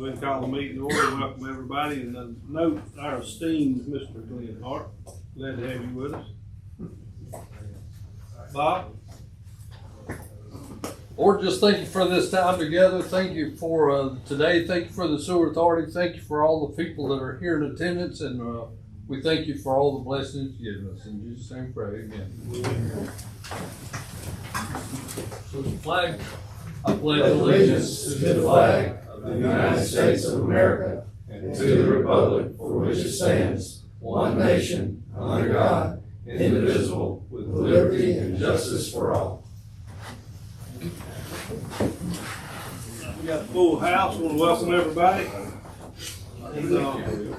Go ahead and call the meeting to order. Welcome everybody, and note our esteemed Mr. Glenn Hart. Glad to have you with us. Bob? Lord, just thank you for this time together. Thank you for today. Thank you for the sewer authority. Thank you for all the people that are here in attendance, and we thank you for all the blessings you've given us. In Jesus' name, pray. Amen. So the flag. I pledge allegiance to the flag of the United States of America and to the republic for which it stands, one nation, under God, indivisible, with liberty and justice for all. We got a full house. I want to welcome everybody. And,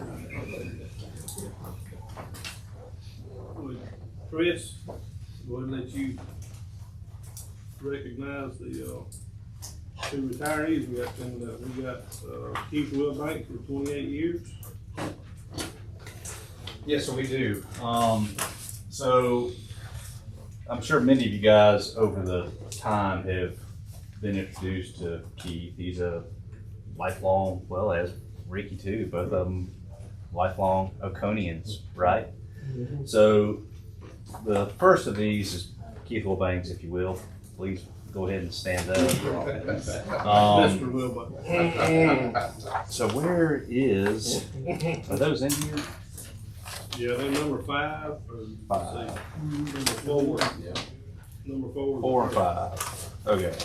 Chris, go ahead and let you recognize the two retirees we got coming up. We got Keith Wilbanks for 28 years. Yes, so we do. So I'm sure many of you guys over the time have been introduced to Keith. He's a lifelong, well, as Ricky too, both of them lifelong Oconians, right? Mm-hmm. So the first of these is Keith Wilbanks, if you will. Please go ahead and stand up. Mr. Wilbanks. So where is, are those in here? Yeah, they're number 5 or 5. Number 4. Yeah. Number 4. 4 and 5. Okay.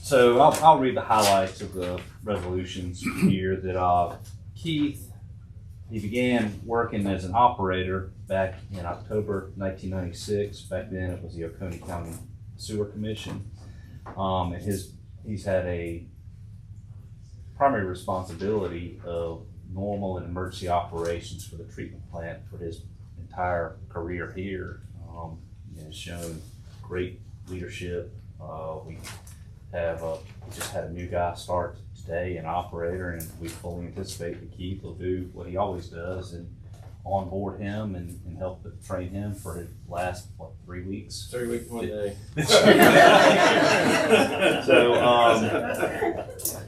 So I'll read the highlights of the resolutions here that Keith, he began working as an operator back in October 1996. Back then it was the Oconee County Sewer Commission. And he's had a primary responsibility of normal and emergency operations for the treatment plant for his entire career here. He has shown great leadership. We just had a new guy start today, an operator, and we fully anticipate that Keith will do what he always does and onboard him and help to train him for his last, 3 weeks? 3 weeks, 1 day. So,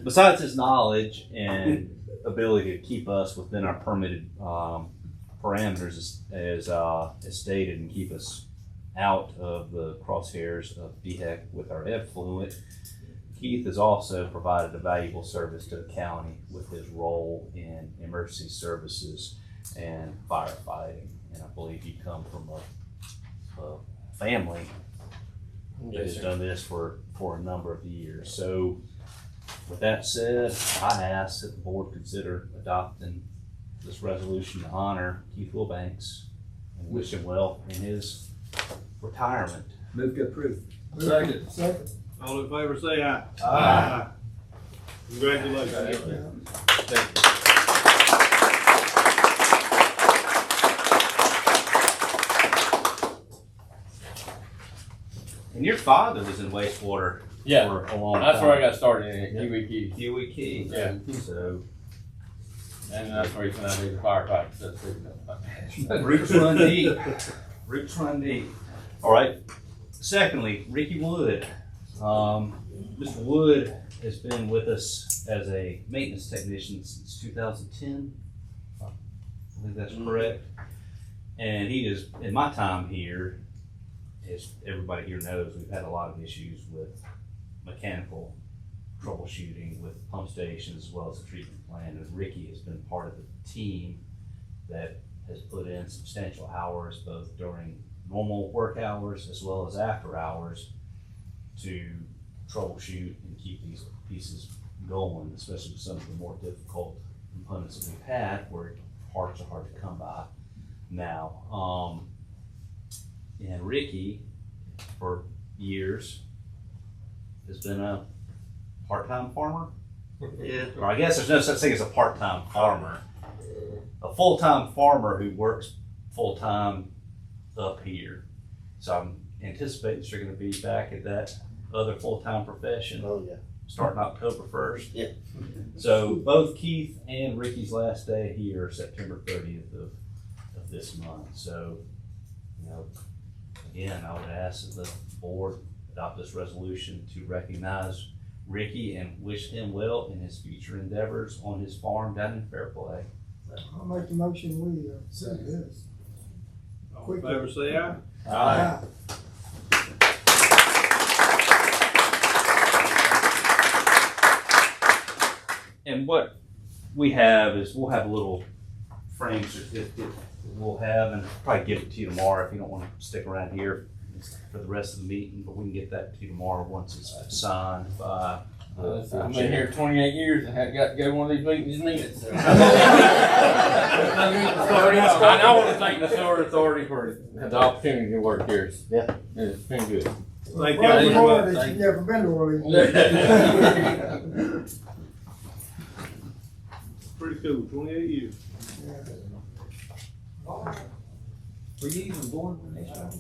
besides his knowledge and ability to keep us within our permitted parameters as stated and keep us out of the crosshairs of DHEC with our effluent, Keith has also provided a valuable service to the county with his role in emergency services and firefighting. And I believe you come from a family that has done this for a number of years. So with that said, I ask that the board consider adopting this resolution to honor Keith Wilbanks and wish him well in his retirement. Move to approve. Second. All in favor say aye. Aye. Congratulations. Thank you. And your father was in wastewater for a long time. That's where I got started in Kiwi Key. Kiwi Key. Yeah. So And that's where he's gonna be the firefighter. So roots run deep. Roots run deep. All right. Secondly, Ricky Wood. Mr. Wood has been with us as a maintenance technician since 2010. I believe that's correct. And he is, in my time here, as everybody here knows, we've had a lot of issues with mechanical troubleshooting with pump stations as well as the treatment plant. And Ricky has been part of the team that has put in substantial hours both during normal work hours as well as after hours to troubleshoot and keep these pieces going, especially with some of the more difficult components that we've had where parts are hard to come by now. And Ricky, for years, has been a part-time farmer. Yeah. Or I guess there's no such thing as a part-time farmer. A full-time farmer who works full-time up here. So I'm anticipating that you're going to be back at that other full-time profession. Oh, yeah. Starting October 1st. Yeah. So both Keith and Ricky's last day here are September 30th of this month. So, again, I would ask that the board adopt this resolution to recognize Ricky and wish him well in his future endeavors on his farm down in Fairplay. I'll make the motion, we, do this. All in favor, say aye. Aye. And what we have is we'll have a little frame certificate that we'll have, and probably give it to you tomorrow if you don't want to stick around here for the rest of the meeting, but we can get that to you tomorrow once it's signed by. I've been here 28 years and haven't got to go to one of these meetings in it. So. I want to thank the Sewer Authority for the opportunity to work here. It's been good. Thank you. Well, very more much. that you've never been to Orleans. Pretty cool, 28 years. Were you even born when they started?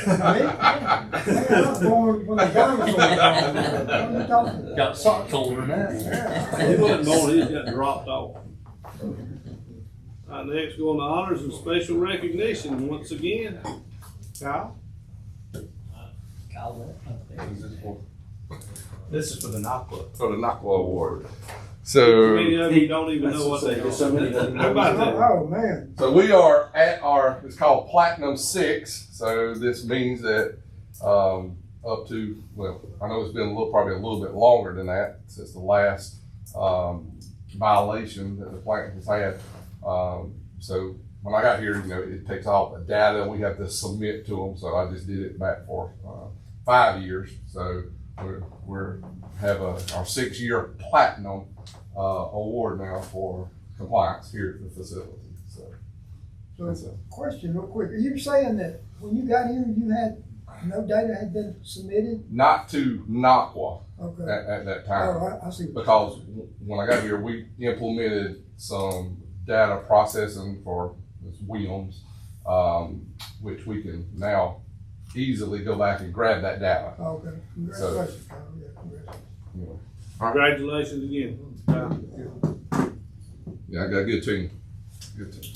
I was born when the dinosaurs were born. What are you talking about? Got socks older now. He wasn't born, he just got dropped off. Next, going to honors and special recognition once again. Kyle? This is for the NACWA. For the NACWA Award. Many So, of you don't even know what they are. How about that? Oh, man. so we are at our, it's called Platinum 6. So this means that up to, well, I know it's been probably a little bit longer than that since the last violation that the plant has had. So when I got here, it takes all the data we have to submit to them. So I just did it back for 5 years. So we're have our 6-year platinum award now for compliance here at the facility. So, question real quick. Are you saying that when you got here, you had no data had been submitted? Not to NACWA Okay. at that time. Oh, I see. Because when I got here, we implemented some data processing for WIMS, which we can now easily go back and grab that data. Okay. Congratulations, Kyle. Yeah, congratulations. Congratulations again. Yeah, I got a good team. Good team.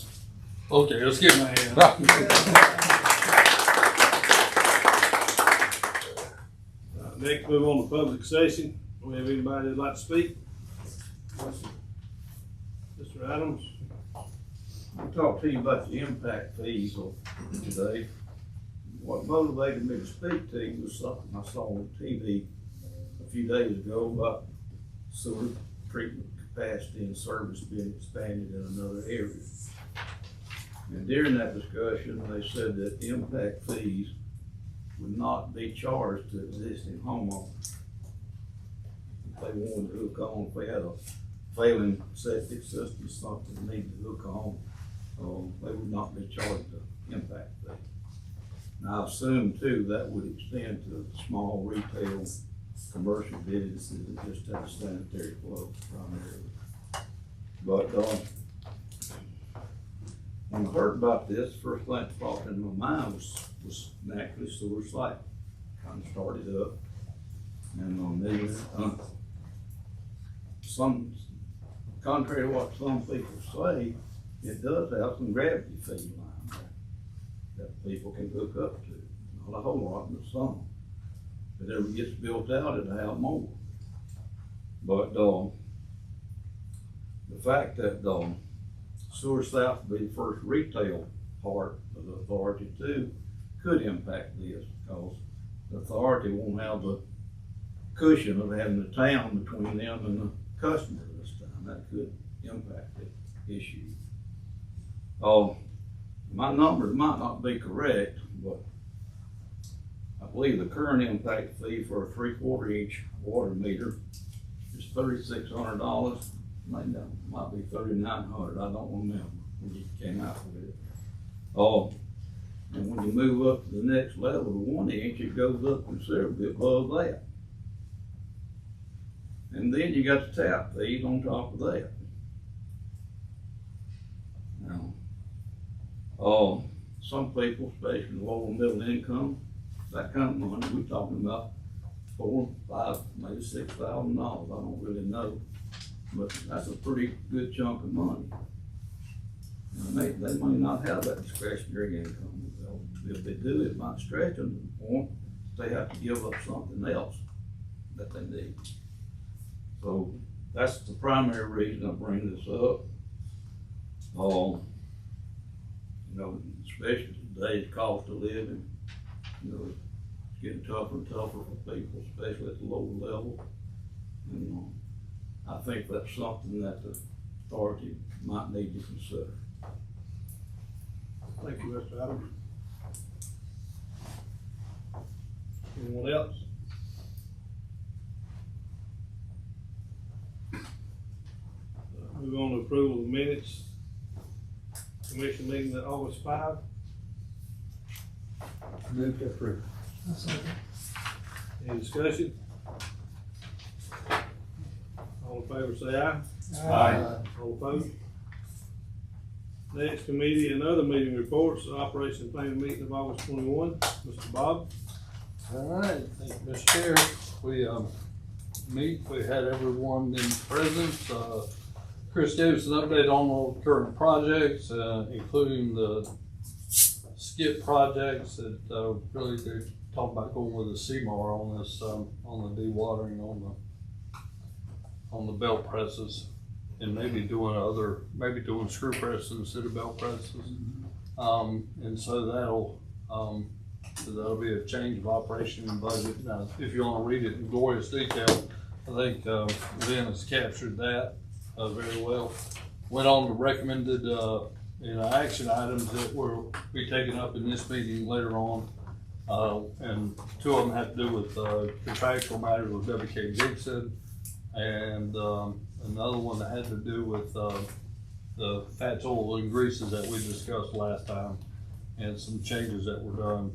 Okay, let's give him a hand. Next, move on to public session. Do we have anybody that'd like to speak? Mr. Adams? I'll talk to you about the impact fees today. What motivated me to speak to you was something I saw on TV a few days ago about sewer treatment capacity and service being expanded in another area. And during that discussion, they said that the impact fees would not be charged to existing homeowners. If they wanted to hook on, if they had a failing septic system, something they needed to hook on, they would not be charged the impact fee. Now, I assume too, that would extend to small retail, commercial businesses that just have a sanitary flow primarily. But, when I heard about this, first thing that popped into my mind was naturally sewer site. Kind of started up, and some, contrary to what some people say, it does have some gravity feed line there that people can hook up to. Not a whole lot, but some. If it ever gets built out, it'll have more. But the fact that Sewer South will be the first retail part of the authority too could impact this, because the authority won't have the cushion of having the town between them and the customer this time. That could impact the issue. My numbers might not be correct, but I believe the current impact fee for a 3/4 inch water meter is $3,600. Might be $3,900. I don't remember when you came out with it. And when you move up to the next level to 1 inch, it goes up considerably above that. And then you got the tap fees on top of that. Now, some people, especially low and middle income, that kind of money, we're talking about $4,000, $5,000, maybe $6,000. I don't really know, but that's a pretty good chunk of money. And they may not have that discretionary income. If they do, it might stretch them, or they have to give up something else that they need. So that's the primary reason I bring this up. You know, especially today's cost of living, you know, it's getting tougher and tougher for people, especially at the lower level. And I think that's something that the authority might need to consider. Thank you, Mr. Adams. Anyone else? Move on to approval of minutes. Commission meeting at August 5. Move to approve. Any discussion? All in favor say aye. Aye. All opposed? Next, committee and other meeting reports, Operation Planning meeting of August 21. Mr. Bob? All right, thank you, Mr. Chair. We had everyone in presence. Chris gave us an update on all the current projects, including the skip projects that, really they talked about going with the CMAR on this, on the dewatering on the belt presses, and maybe doing screw presses instead of belt presses. And so that'll be a change of operation and budget. Now, if you want to read it in glorious detail, I think Lynn has captured that very well. Went on to recommended action items that will be taken up in this meeting later on. And two of them have to do with contractual matters with W.K. Gibson, and another one that had to do with the fats, oils, and greases that we discussed last time, and some changes that were done,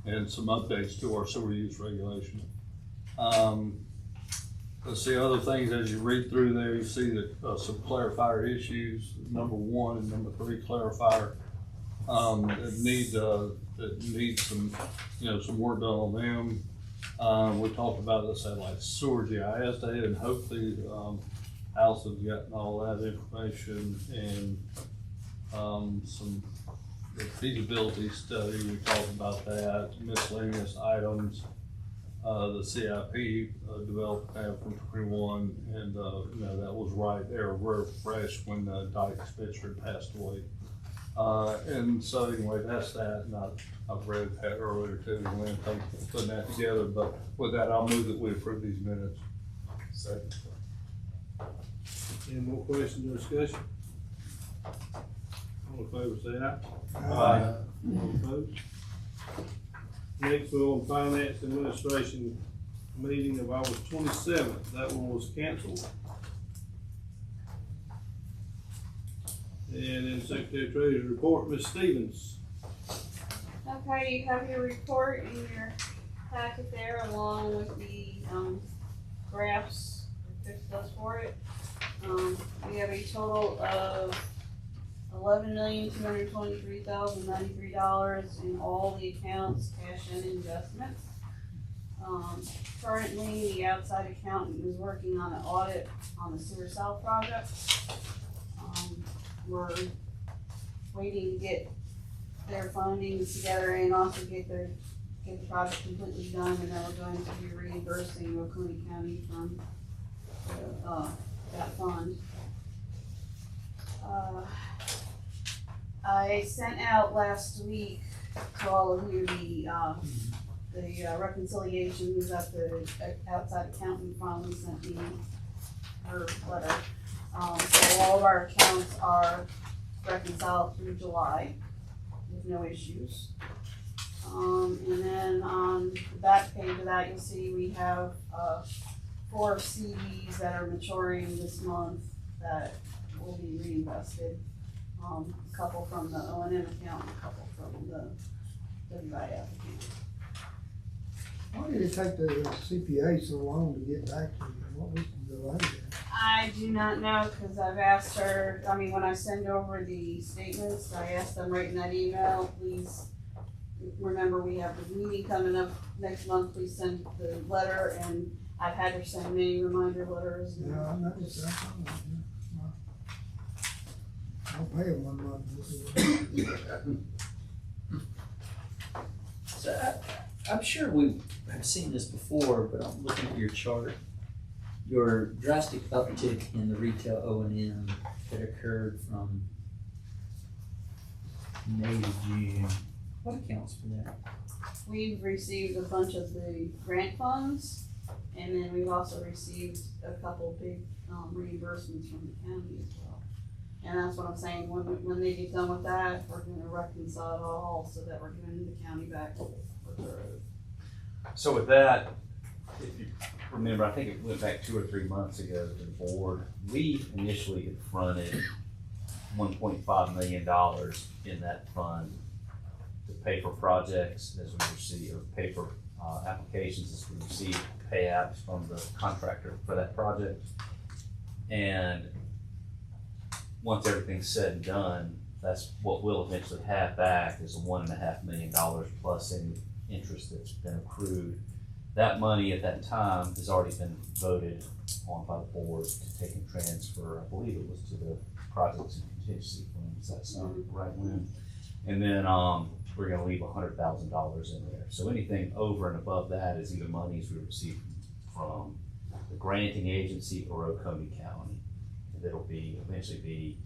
and some updates to our sewer use regulation. Let's see, other things as you read through there, you see that some clarifier issues, number 1 and number 3 clarifier, that need some, some work done on them. We talked about this at like sewer GIS day, and hopefully, House has gotten all that information, and some the feasibility study, we talked about that, miscellaneous items, the CIP developed that from 21, and that was right there, very fresh when Dyke Spitzer passed away. And so anyway, that's that, and I've read that earlier too, and Lynn, thank you for putting that together. But with that, I'll move that we approve these minutes. Second. Any more questions or discussion? All in favor say aye. Aye. All opposed? Next, we're on Finance Administration meeting of August 27th. That one was canceled. And then Secretary Treasurer's report, Ms. Stevens. Okay, you have your report in your packet there along with the graphs that Chris does for it. We have a total of $11,223,093 in all the accounts, cash and investments. Currently, the outside accountant is working on an audit on the Sewer South project. We're waiting to get their findings together and also get the project completely done, and then we're going to be reimbursing Oconee County from that fund. I sent out last week to all of you the reconciliations that the outside accountant finally sent me her letter. So all of our accounts are reconciled through July with no issues. And then on the back page of that, you'll see we have 4 CDs that are maturing this month that will be reinvested. A couple from the O&M account, and a couple from the WIF account. Why did it take the CPA so long to get back to you? What was the delay there? I do not know, because I've asked her, when I send over the statements, I asked them right in that email, please remember we have the meeting coming up next month, please send the letter, and I've had her send many reminder letters. And Yeah, I noticed that. I'll pay him 1 month. So I'm sure we have seen this before, but I'm looking at your chart. your drastic uptick in the retail O&M that occurred from May to June, what accounts for that? We've received a bunch of the grant funds, and then we've also received a couple big reimbursements from the county as well. And that's what I'm saying, when they get done with that, we're gonna reconcile it all so that we're giving the county back what they're owed. So with that, if you remember, I think it went back 2 or 3 months ago to the board, we initially had fronted $1.5 million in that fund to pay for projects as we receive, or pay for applications as we receive payouts from the contractor for that project. And once everything's said and done, that's what we'll eventually have back is $1.5 million plus any interest that's been accrued. That money at that time has already been voted on by the board to take and transfer, I believe it was to the projects and contingency fund. Does that sound right, Lynn? And then we're gonna leave $100,000 in there. So anything over and above that is either monies we receive from the granting agency or Oconee County. That'll eventually be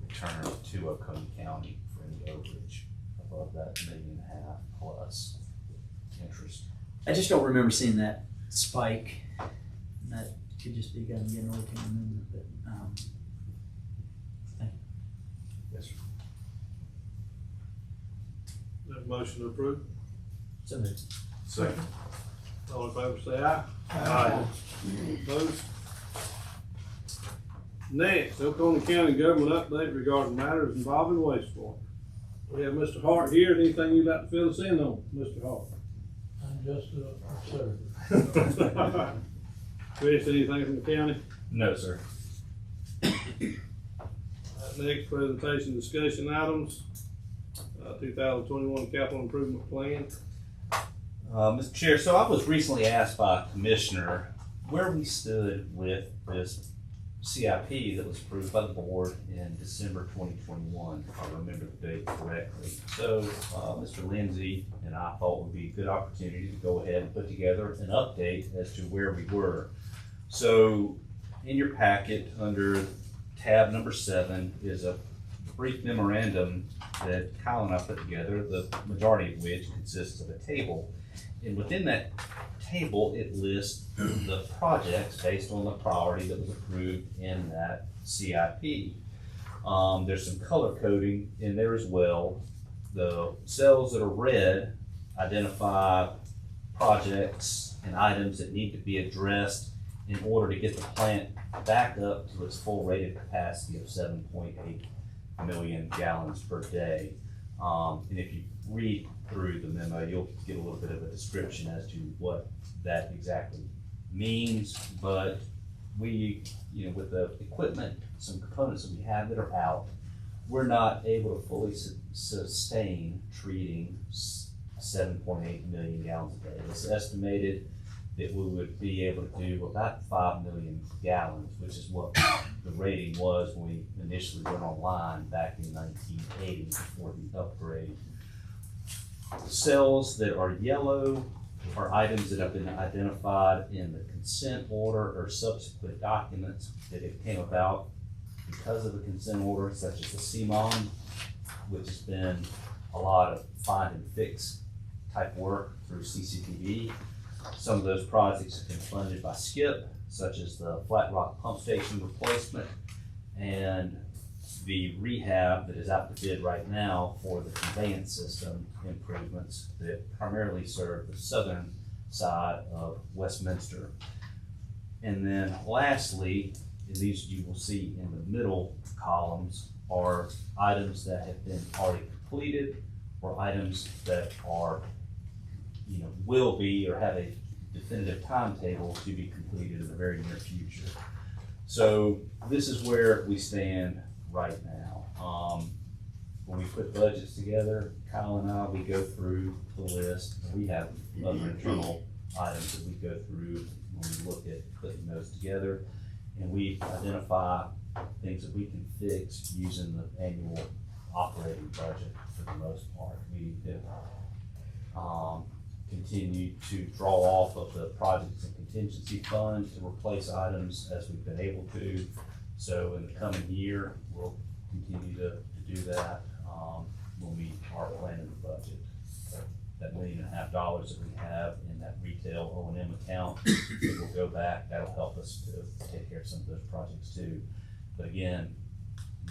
returned to Oconee County for any overage above that $1.5 million plus interest. I just don't remember seeing that spike. And that could just be getting old, can't remember, but, thank you. Yes, sir. Have a motion to approve? So moved. Second. All in favor say aye. Aye. Opposed? Next, Oconee County government update regarding matters involving wastewater. We have Mr. Hart here. Anything you'd like to fill us in on, Mr. Hart? I'm just a observer. Chris, anything from the county? No, sir. Next, presentation discussion items. 2021 capital improvement plan. Mr. Chair, so I was recently asked by a commissioner where we stood with this CIP that was approved by the board in December 2021, if I remember the date correctly. So Mr. Lindsay and I thought it would be a good opportunity to go ahead and put together an update as to where we were. So in your packet under tab number 7 is a brief memorandum that Kyle and I put together, the majority of which consists of a table. And within that table, it lists the projects based on the priority that was approved in that CIP. There's some color coding in there as well. The cells that are red identify projects and items that need to be addressed in order to get the plant back up to its full rated capacity of 7.8 million gallons per day. And if you read through the memo, you'll get a little bit of a description as to what that exactly means. But we, with the equipment, some components that we have that are out, we're not able to fully sustain treating 7.8 million gallons a day. It's estimated that we would be able to do about 5 million gallons, which is what the rating was when we initially went online back in 1980 before the upgrade. The cells that are yellow are items that have been identified in the consent order or subsequent documents that it came about because of the consent order, such as the CMON, which has been a lot of find and fix type work through CCTV. Some of those projects have been funded by SCIP, such as the Flat Rock Pump Station replacement and the rehab that is out to bid right now for the conveyance system improvements that primarily serve the southern side of Westminster. And then lastly, these you will see in the middle columns are items that have been already completed or items that are, will be or have a definitive timetable to be completed in the very near future. So this is where we stand right now. When we put budgets together, Kyle and I, we go through the list, and we have other internal items that we go through when we look at putting those together, and we identify things that we can fix using the annual operating budget for the most part. We have continue to draw off of the projects and contingency fund to replace items as we've been able to. So in the coming year, we'll continue to do that, when we are planning the budget. That $1.5 million that we have in that retail O&M account, it will go back, that'll help us to take care of some of those projects too. But again,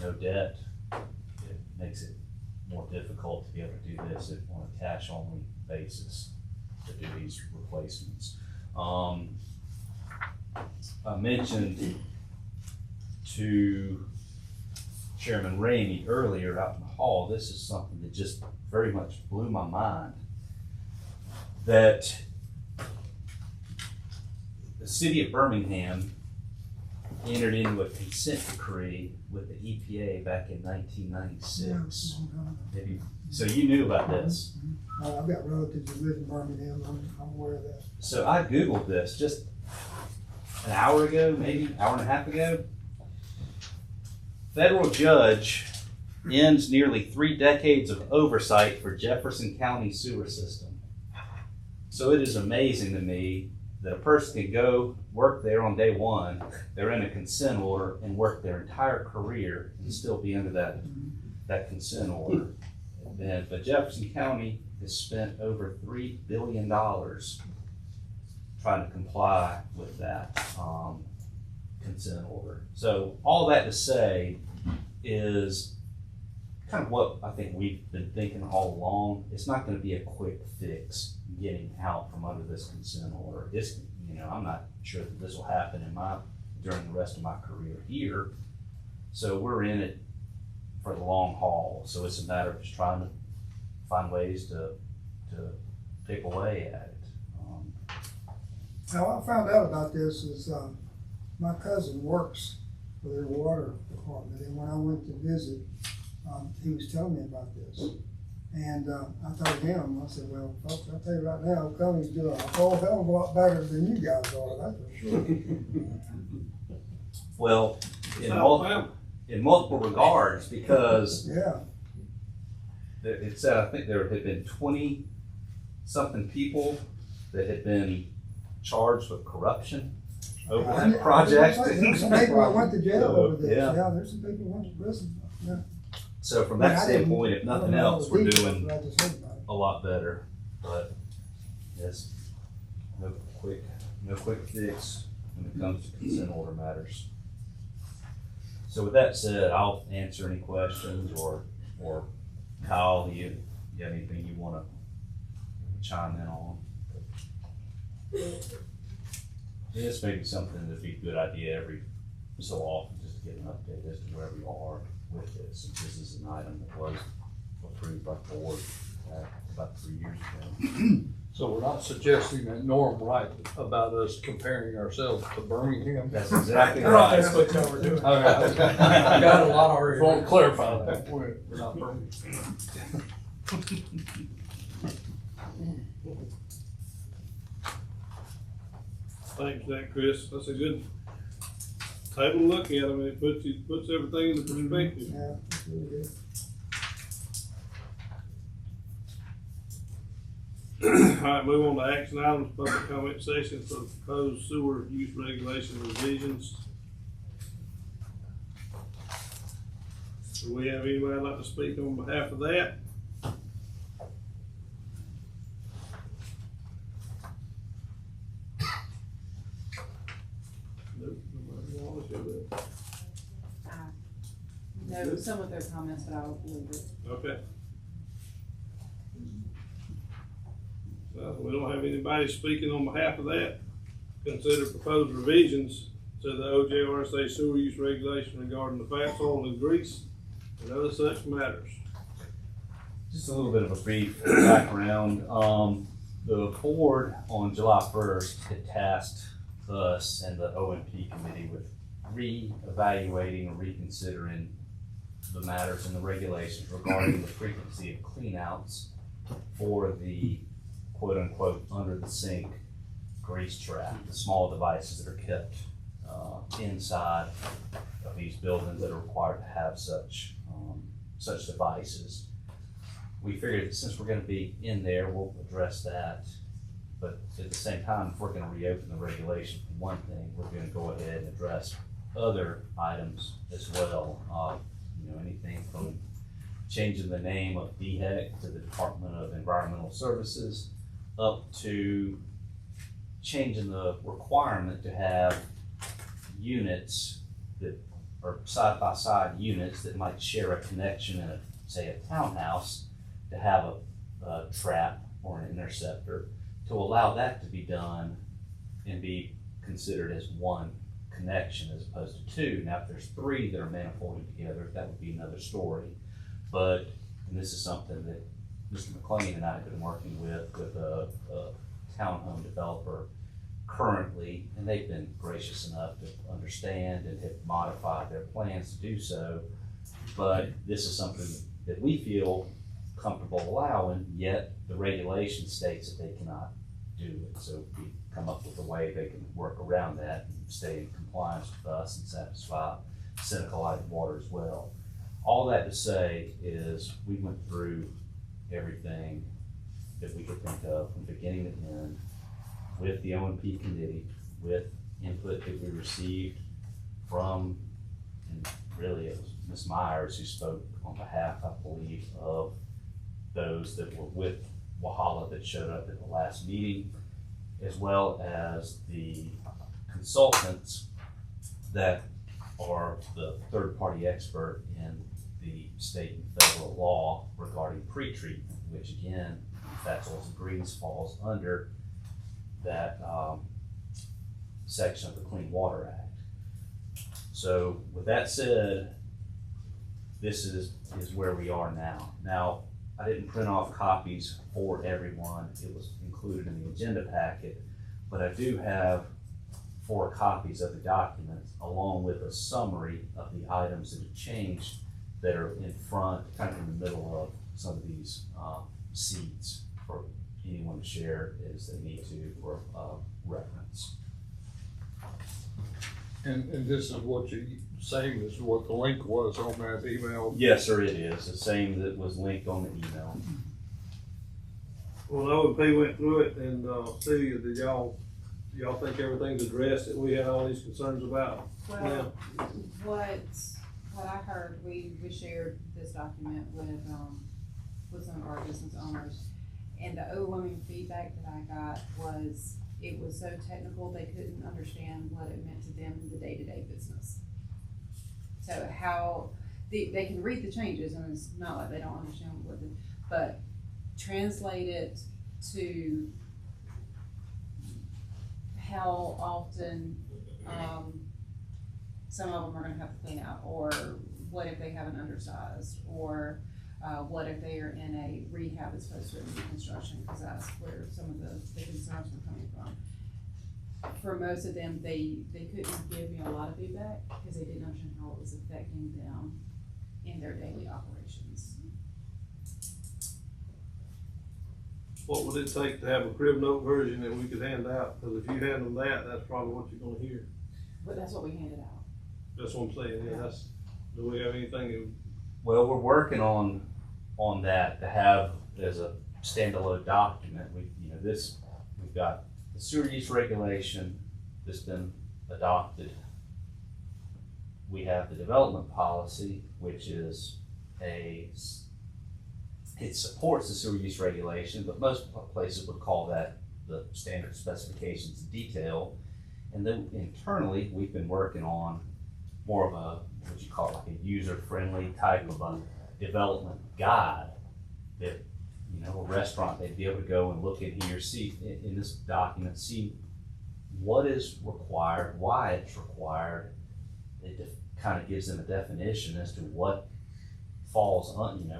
no debt, it makes it more difficult to be able to do this on a cash-only basis to do these replacements. I mentioned to Chairman Ramey earlier out in the hall, this is something that just very much blew my mind, that the city of Birmingham entered into a consent decree with the EPA back in 1996. So you knew about this? I've got relatives who live in Birmingham, I'm aware of that. So I Googled this just an hour ago, maybe hour and a half ago. Federal judge ends nearly 3 decades of oversight for Jefferson County sewer system. So it is amazing to me that a person can go work there on day one, they're in a consent order, and work their entire career and still be under that consent order. But Jefferson County has spent over $3 billion trying to comply with that consent order. So all that to say is kind of what I think we've been thinking all along. It's not going to be a quick fix getting out from under this consent order. It's, I'm not sure that this will happen during the rest of my career here. So we're in it for the long haul. So it's a matter of just trying to find ways to pick away at it. How I found out about this is, my cousin works for their water department, and when I went to visit, he was telling me about this. And I told him, I said, well, folks, I'll tell you right now, County's doing a whole hell of a lot better than you guys are, that's for sure. Well, in multiple regards, because Yeah, it said, I think there had been 20-something people that had been charged with corruption over that project. There's some people that went to jail over this, Yeah. yeah, there's some people who went to prison, yeah. So from that standpoint, if nothing else, we're doing I just heard about it. a lot better. But yes, no quick fix when it comes to consent order matters. So with that said, I'll answer any questions, or Kyle, you have anything you want to chime in on? This may be something that'd be a good idea every so often, just to get an update as to where we are with this, since this is an item that was approved by the board about 3 years ago. So we're not suggesting that Norm right about us comparing ourselves to Birmingham? That's exactly right. That's what y'all were doing. Okay. I got a lot already. Want to clarify that, we're not Birmingham. Thanks for that, Chris. That's a good table to look at. I mean, it puts everything into perspective. Yeah, it's really good. All right, move on to action items, public comment session for proposed sewer use regulation revisions. Do we have anybody like to speak on behalf of that? Nope, nobody wants to show that. No, some of their comments, but I'll leave it. Okay. We don't have anybody speaking on behalf of that. Consider proposed revisions to the OJRSA sewer use regulation regarding the fat, oil, and grease and other such matters. Just a little bit of a brief background. The board on July 1st had tasked us and the OMP committee with re-evaluating or reconsidering the matters and the regulations regarding the frequency of cleanouts for the quote-unquote under the sink grease trap, the small devices that are kept inside of these buildings that are required to have such devices. We figured that since we're going to be in there, we'll address that But at the same time, if we're gonna reopen the regulation for one thing, we're gonna go ahead and address other items as well. Anything from changing the name of DHEC to the Department of Environmental Services, up to changing the requirement to have units that are side-by-side units that might share a connection in say a townhouse, to have a trap or an interceptor, to allow that to be done and be considered as one connection as opposed to two. Now, if there's three that are manifolded together, that would be another story. But, and this is something that Mr. McLean and I have been working with a townhome developer currently, and they've been gracious enough to understand and have modified their plans to do so. But this is something that we feel comfortable allowing, yet the regulation states that they cannot do it. So we come up with a way they can work around that and stay in compliance with us and satisfy Seneca Light Water as well. All that to say is we went through everything that we could think of from beginning to end with the O&P committee, with input that we received from, and really it was Ms. Myers who spoke on behalf, I believe, of those that were with Wahala that showed up at the last meeting, as well as the consultants that are the third-party expert in the state and federal law regarding pre-treatment, which again, Fats, Oils, and Greens falls under that section of the Clean Water Act. So with that said, this is where we are now. Now, I didn't print off copies for everyone. It was included in the agenda packet, but I do have 4 copies of the document along with a summary of the items that have changed that are in front, kind of in the middle of some of these seats for anyone to share as they need to for reference. And this is what you saying, this is what the link was on that email? Yes, sir, it is. The same that was linked on the email. Well, O&P went through it, and Celia, do y'all think everything's addressed that we had all these concerns about? Well, what I heard, we shared this document with some of our business owners, and the overwhelming feedback that I got was it was so technical they couldn't understand what it meant to them in the day-to-day business. So how they can read the changes, and it's not like they don't understand what but translate it to how often some of them are gonna have to clean out, or what if they have an undersized, or what if they are in a rehab as opposed to a new construction, because that's where some of the concerns were coming from. For most of them, they couldn't give me a lot of feedback because they didn't understand how it was affecting them in their daily operations. What would it take to have a crib note version that we could hand out? Because if you hand them that, that's probably what you're gonna hear. But that's what we handed out. That's what I'm saying, yeah, do we have anything that? Well, we're working on that to have as a standalone document. We've got the sewer use regulation that's been adopted. We have the development policy, which is it supports the sewer use regulation, but most places would call that the standard specifications detail. And then internally, we've been working on more of a, what you call like a user-friendly type of a development guide that, a restaurant, they'd be able to go and look in here, see in this document, see what is required, why it's required. It kind of gives them a definition as to what falls on,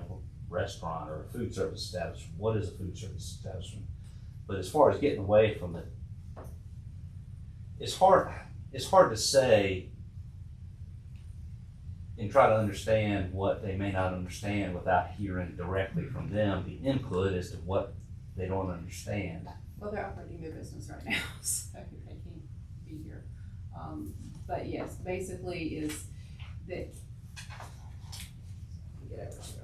restaurant or a food service establishment. What is a food service establishment? But as far as getting away from it, it's hard to say and try to understand what they may not understand without hearing directly from them the input as to what they don't understand. Well, they're operating their business right now, so they can't be here. But yes, basically is that. Get over here.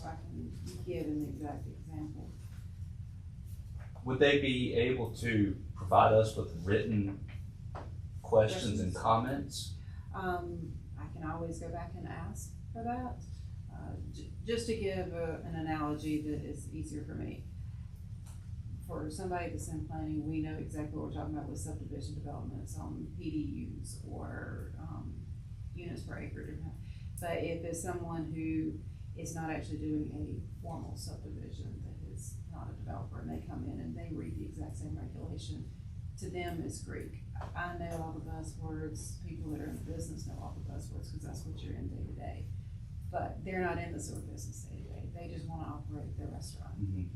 so I can give an exact example. Would they be able to provide us with written questions and comments? I can always go back and ask for that. Just to give an analogy that is easier for me. For somebody that's in planning, we know exactly what we're talking about with subdivision developments on PDUs or units per acre. But if it's someone who is not actually doing a formal subdivision, that is not a developer, and they come in and they read the exact same regulation, to them it's Greek. I know all the buzzwords, people that are in the business know all the buzzwords because that's what you're in day to day. But they're not in the sewer business day to day. They just want to operate their restaurant. Mm-hmm.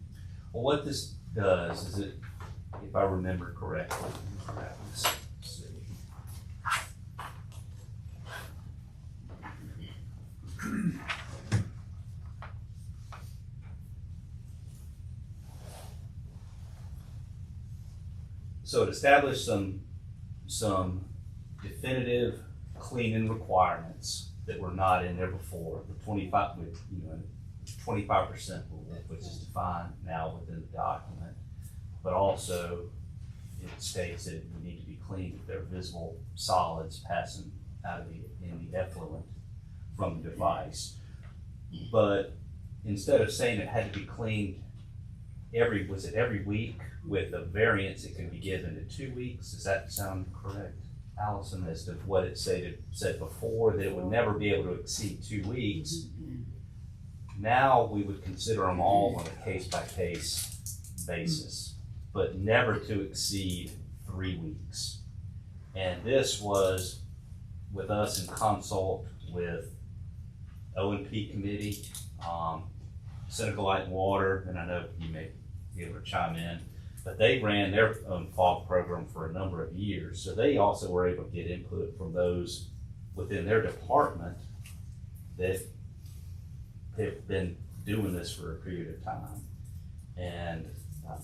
Well, what this does is it, if I remember correctly, let's see. So it established some definitive cleaning requirements that were not in there before. The 25% rule, which is defined now within the document, but also it states that we need to be cleaned if there are visible solids passing out of in the effluent from the device. But instead of saying it had to be cleaned every week with a variance, it can be given to 2 weeks. Does that sound correct, Allison, as to what it said before, that it would never be able to exceed 2 weeks? Now we would consider them all on a case-by-case basis, but never to exceed 3 weeks. And this was with us in consult with O&P committee, Seneca Light and Water, and I know you may be able to chime in, but they ran their own fog program for a number of years. So they also were able to get input from those within their department that have been doing this for a period of time. And, I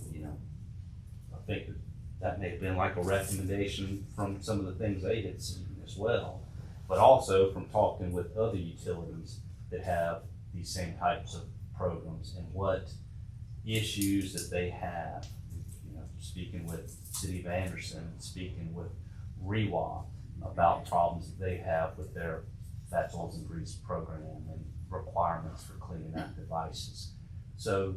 think that may have been like a recommendation from some of the things they had seen as well, but also from talking with other utilities that have these same types of programs and what issues that they have. Speaking with City of Anderson, speaking with REWA about problems that they have with their fats, oils, and grease program and requirements for cleaning out devices. So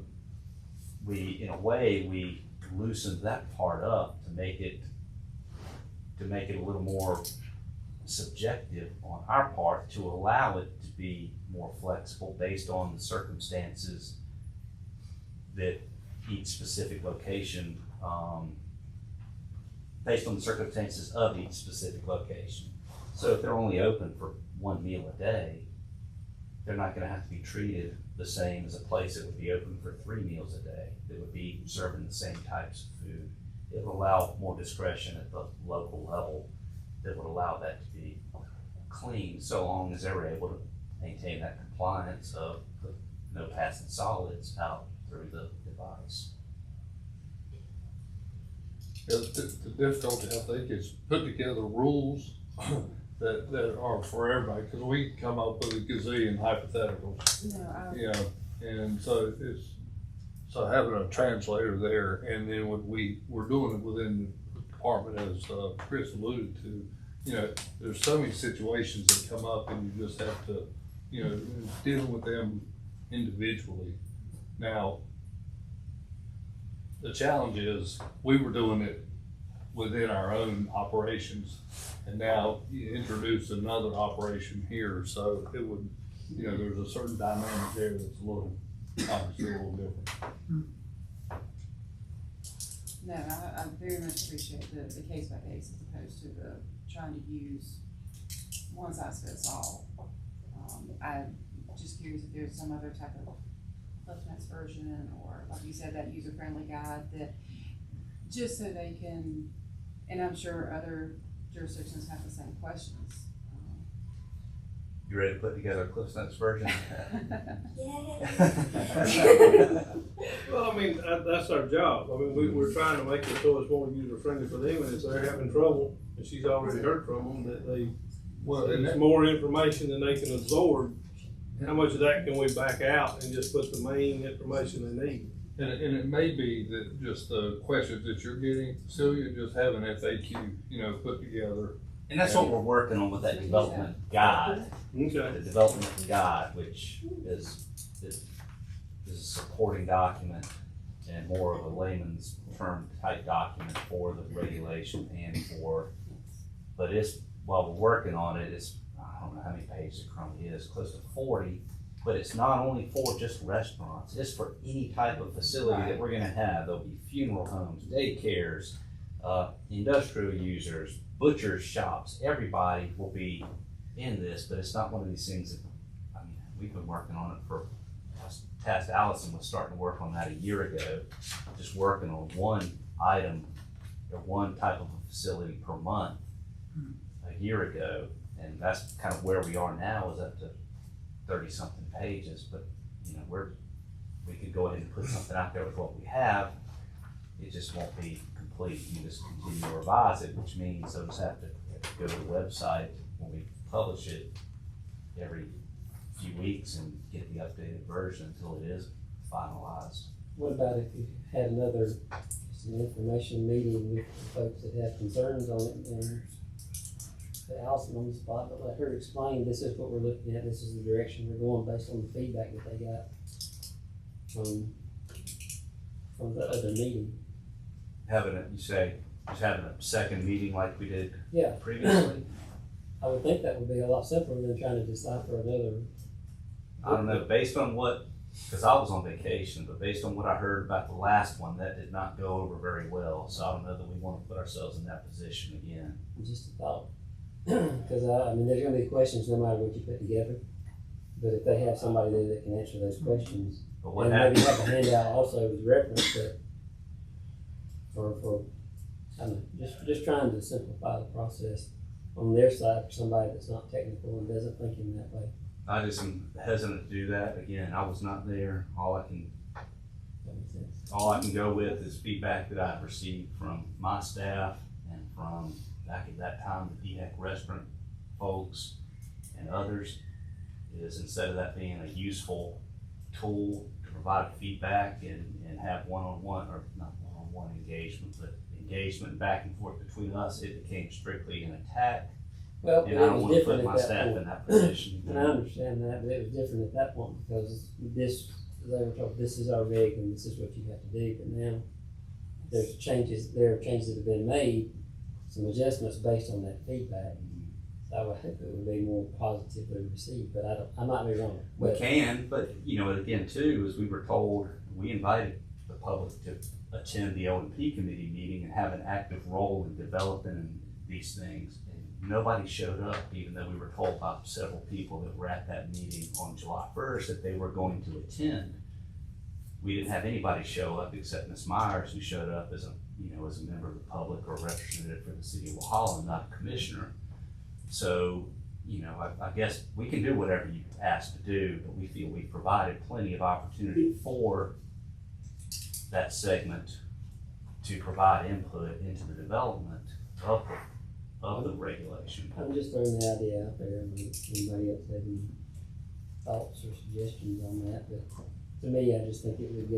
in a way, we loosened that part up to make it a little more subjective on our part, to allow it to be more flexible based on the circumstances that each specific location, based on the circumstances of each specific location. So if they're only open for one meal a day, they're not gonna have to be treated the same as a place that would be open for 3 meals a day, that would be serving the same types of food. It will allow more discretion at the local level that would allow that to be clean, so long as they're able to maintain that compliance of no passing solids out through the device. Yeah, the difficulty, I think, is putting together rules that are for everybody, because we come up with a gazillion hypotheticals. And so so having a translator there, and then when we're doing it within the department, as Chris alluded to, there's so many situations that come up, and you just have to, dealing with them individually. Now, the challenge is, we were doing it within our own operations, and now you introduce another operation here, so it would, there's a certain dynamic there that's obviously a little different. No, I very much appreciate the case by case as opposed to the trying to use one size fits all. I'm just curious if there's some other type of Cliff version, or like you said, that user-friendly guide, that just so they can, and I'm sure other jurisdictions have the same questions. You ready to put together a CliffsNotes version? Well, I mean, that's our job. I mean, we're trying to make it so it's more user-friendly for them, and if they're having trouble, and she's already heard from them, that it's more information than they can absorb. how much of that can we back out and just put the main information they need? And it may be that just the questions that you're getting, Celia, just have an FAQ, put together. And that's what we're working on with that development guide. Okay. The development guide, which is a supporting document and more of a layman's term type document for the regulation and but while we're working on it, I don't know how many pages it currently is, close to 40, but it's not only for just restaurants, it's for any type of facility that we're gonna have. There'll be funeral homes, daycares, industrial users, butchers, shops, everybody will be in this, but it's not one of these things that, we've been working on it for, Task Allison was starting to work on that a year ago, just working on one item or one type of a facility per month a year ago. And that's kind of where we are now, is up to 30-something pages, but we could go ahead and put something out there with what we have. It just won't be complete. You just continue to revise it, which means they'll just have to go to the website when we publish it every few weeks and get the updated version until it is finalized. What about if you had another, some information meeting with the folks that have concerns on it and put Allison on the spot, but let her explain, this is what we're looking at, this is the direction we're going based on the feedback that they got from the other meeting. Just having a second meeting like we did Yeah. previously? I would think that would be a lot simpler than trying to decipher another. I don't know, based on because I was on vacation, but based on what I heard about the last one, that did not go over very well. So I don't know that we want to put ourselves in that position again. Just a thought. Because there's going to be questions no matter what you put together. But if they have somebody there that can answer those questions, But what and happened? maybe have a handout also as reference that for just trying to simplify the process on their side for somebody that's not technical and doesn't think in that way. I just am hesitant to do that. Again, I was not there. All I can go with is feedback that I've received from my staff and from back at that time, the DHEC restaurant folks and others, is instead of that being a useful tool to provide feedback and have one-on-one, or not one-on-one engagement, but engagement back and forth between us, it became strictly an attack. Well, but And I it don't was want to different put at my that staff point. in that position. And I understand that, but it was different at that point because they were told, this is our rig and this is what you have to do. But now there are changes that have been made, some adjustments based on that feedback. So I would hope it would be more positively received, but I might be wrong. We can, but again too, as we were told, we invited the public to attend the O&P committee meeting and have an active role in developing these things. And nobody showed up, even though we were told by several people that were at that meeting on July 1st that they were going to attend. We didn't have anybody show up except Ms. Myers, who showed up as a member of the public or representative for the city of Walhalla, not a commissioner. So, I guess we can do whatever you ask to do, but we feel we provided plenty of opportunity for that segment to provide input into the development of the regulation. I'm just throwing the idea out there. Anybody else have any thoughts or suggestions on that? But to me, I just think it would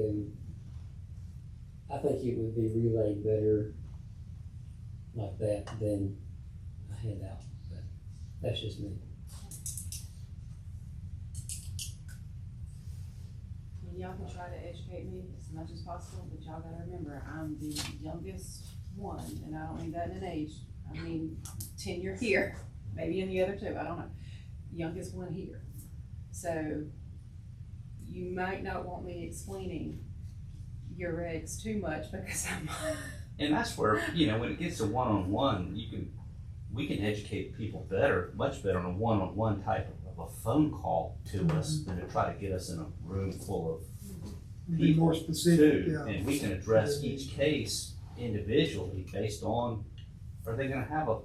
be relayed better like that than a handout. But that's just me. Y'all can try to educate me as much as possible, but y'all gotta remember, I'm the youngest one, and I don't mean that in an age. I mean tenure here, maybe in the other two, I don't know. Youngest one here. So you might not want me explaining your regs too much because I'm. And that's where, when it gets to one-on-one, we can educate people much better on a one-on-one type of a phone call to us than to try to get us in a room full of Be more people specific, too. yeah. And we can address each case individually based on, are they gonna have a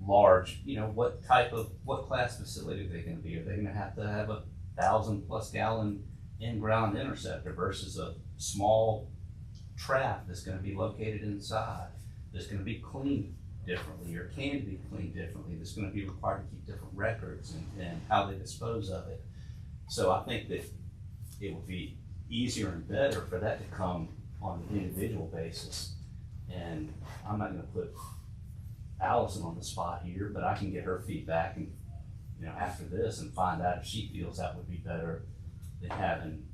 large, what class facility are they gonna be? Are they gonna have to have 1,000+ gallon in-ground interceptor versus a small trap that's gonna be located inside, that's gonna be cleaned differently or can be cleaned differently, that's gonna be required to keep different records and how they dispose of it. So I think that it would be easier and better for that to come on an individual basis. And I'm not gonna put Allison on the spot here, but I can get her feedback and, you know, after this and find out if she feels that would be better than having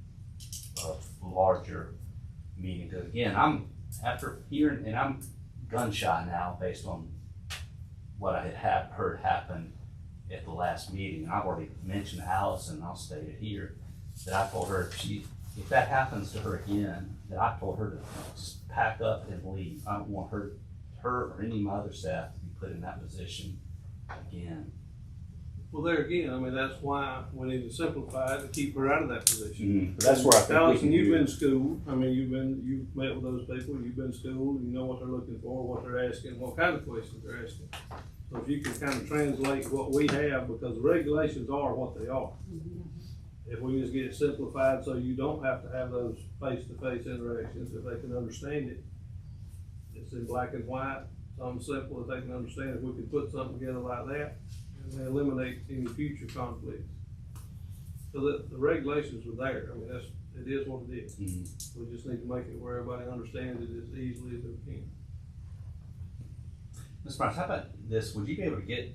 a larger meeting. Cause again, after hearing, and I'm gun shy now based on what I had heard happen at the last meeting. And I've already mentioned to Allison, and I'll state it here, that I told her if that happens to her again, that I told her to just pack up and leave. I don't want her or any of my other staff to be put in that position again. Well, there again, I mean, that's why we need to simplify it to keep her out of that position. But that's where I think we Allison, can you've do been it. schooled, I mean, you've met with those people, you've been schooled, you know what they're looking for, what they're asking, what kind of questions they're asking. So if you can kind of translate what we have, because the regulations are what they are. If we just get it simplified so you don't have to have those face-to-face interactions, if they can understand it, it's in black and white, something simple that they can understand. If we can put something together like that, and eliminate any future conflicts. So that the regulations are there. I mean, it is what it is. We just need to make it where everybody understands it as easily as they can. Ms. Price, how about this? Would you be able to get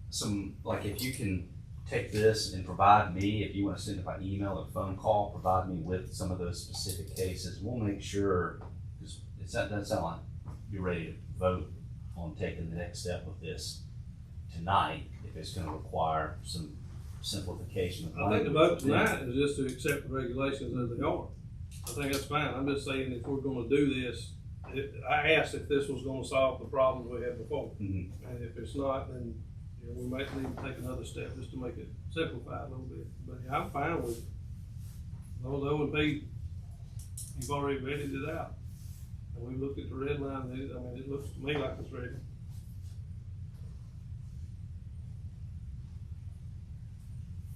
some, like, if you can take this and provide me, if you want to send it by email or phone call, provide me with some of those specific cases. We'll make sure, because it doesn't sound like you're ready to vote on taking the next step with this tonight, if it's going to require some simplification of I think the vote tonight is just to accept the regulations as they are. I think that's fine. I'm just saying if we're gonna do this, I asked if this was gonna solve the problems we had before. And if it's not, then, you know, we might need to take another step just to make it simplified a little bit. But yeah, I'm fine with it. Those O&P, you've already vetted it out. And we looked at the red line, and it looks to me like it's ready.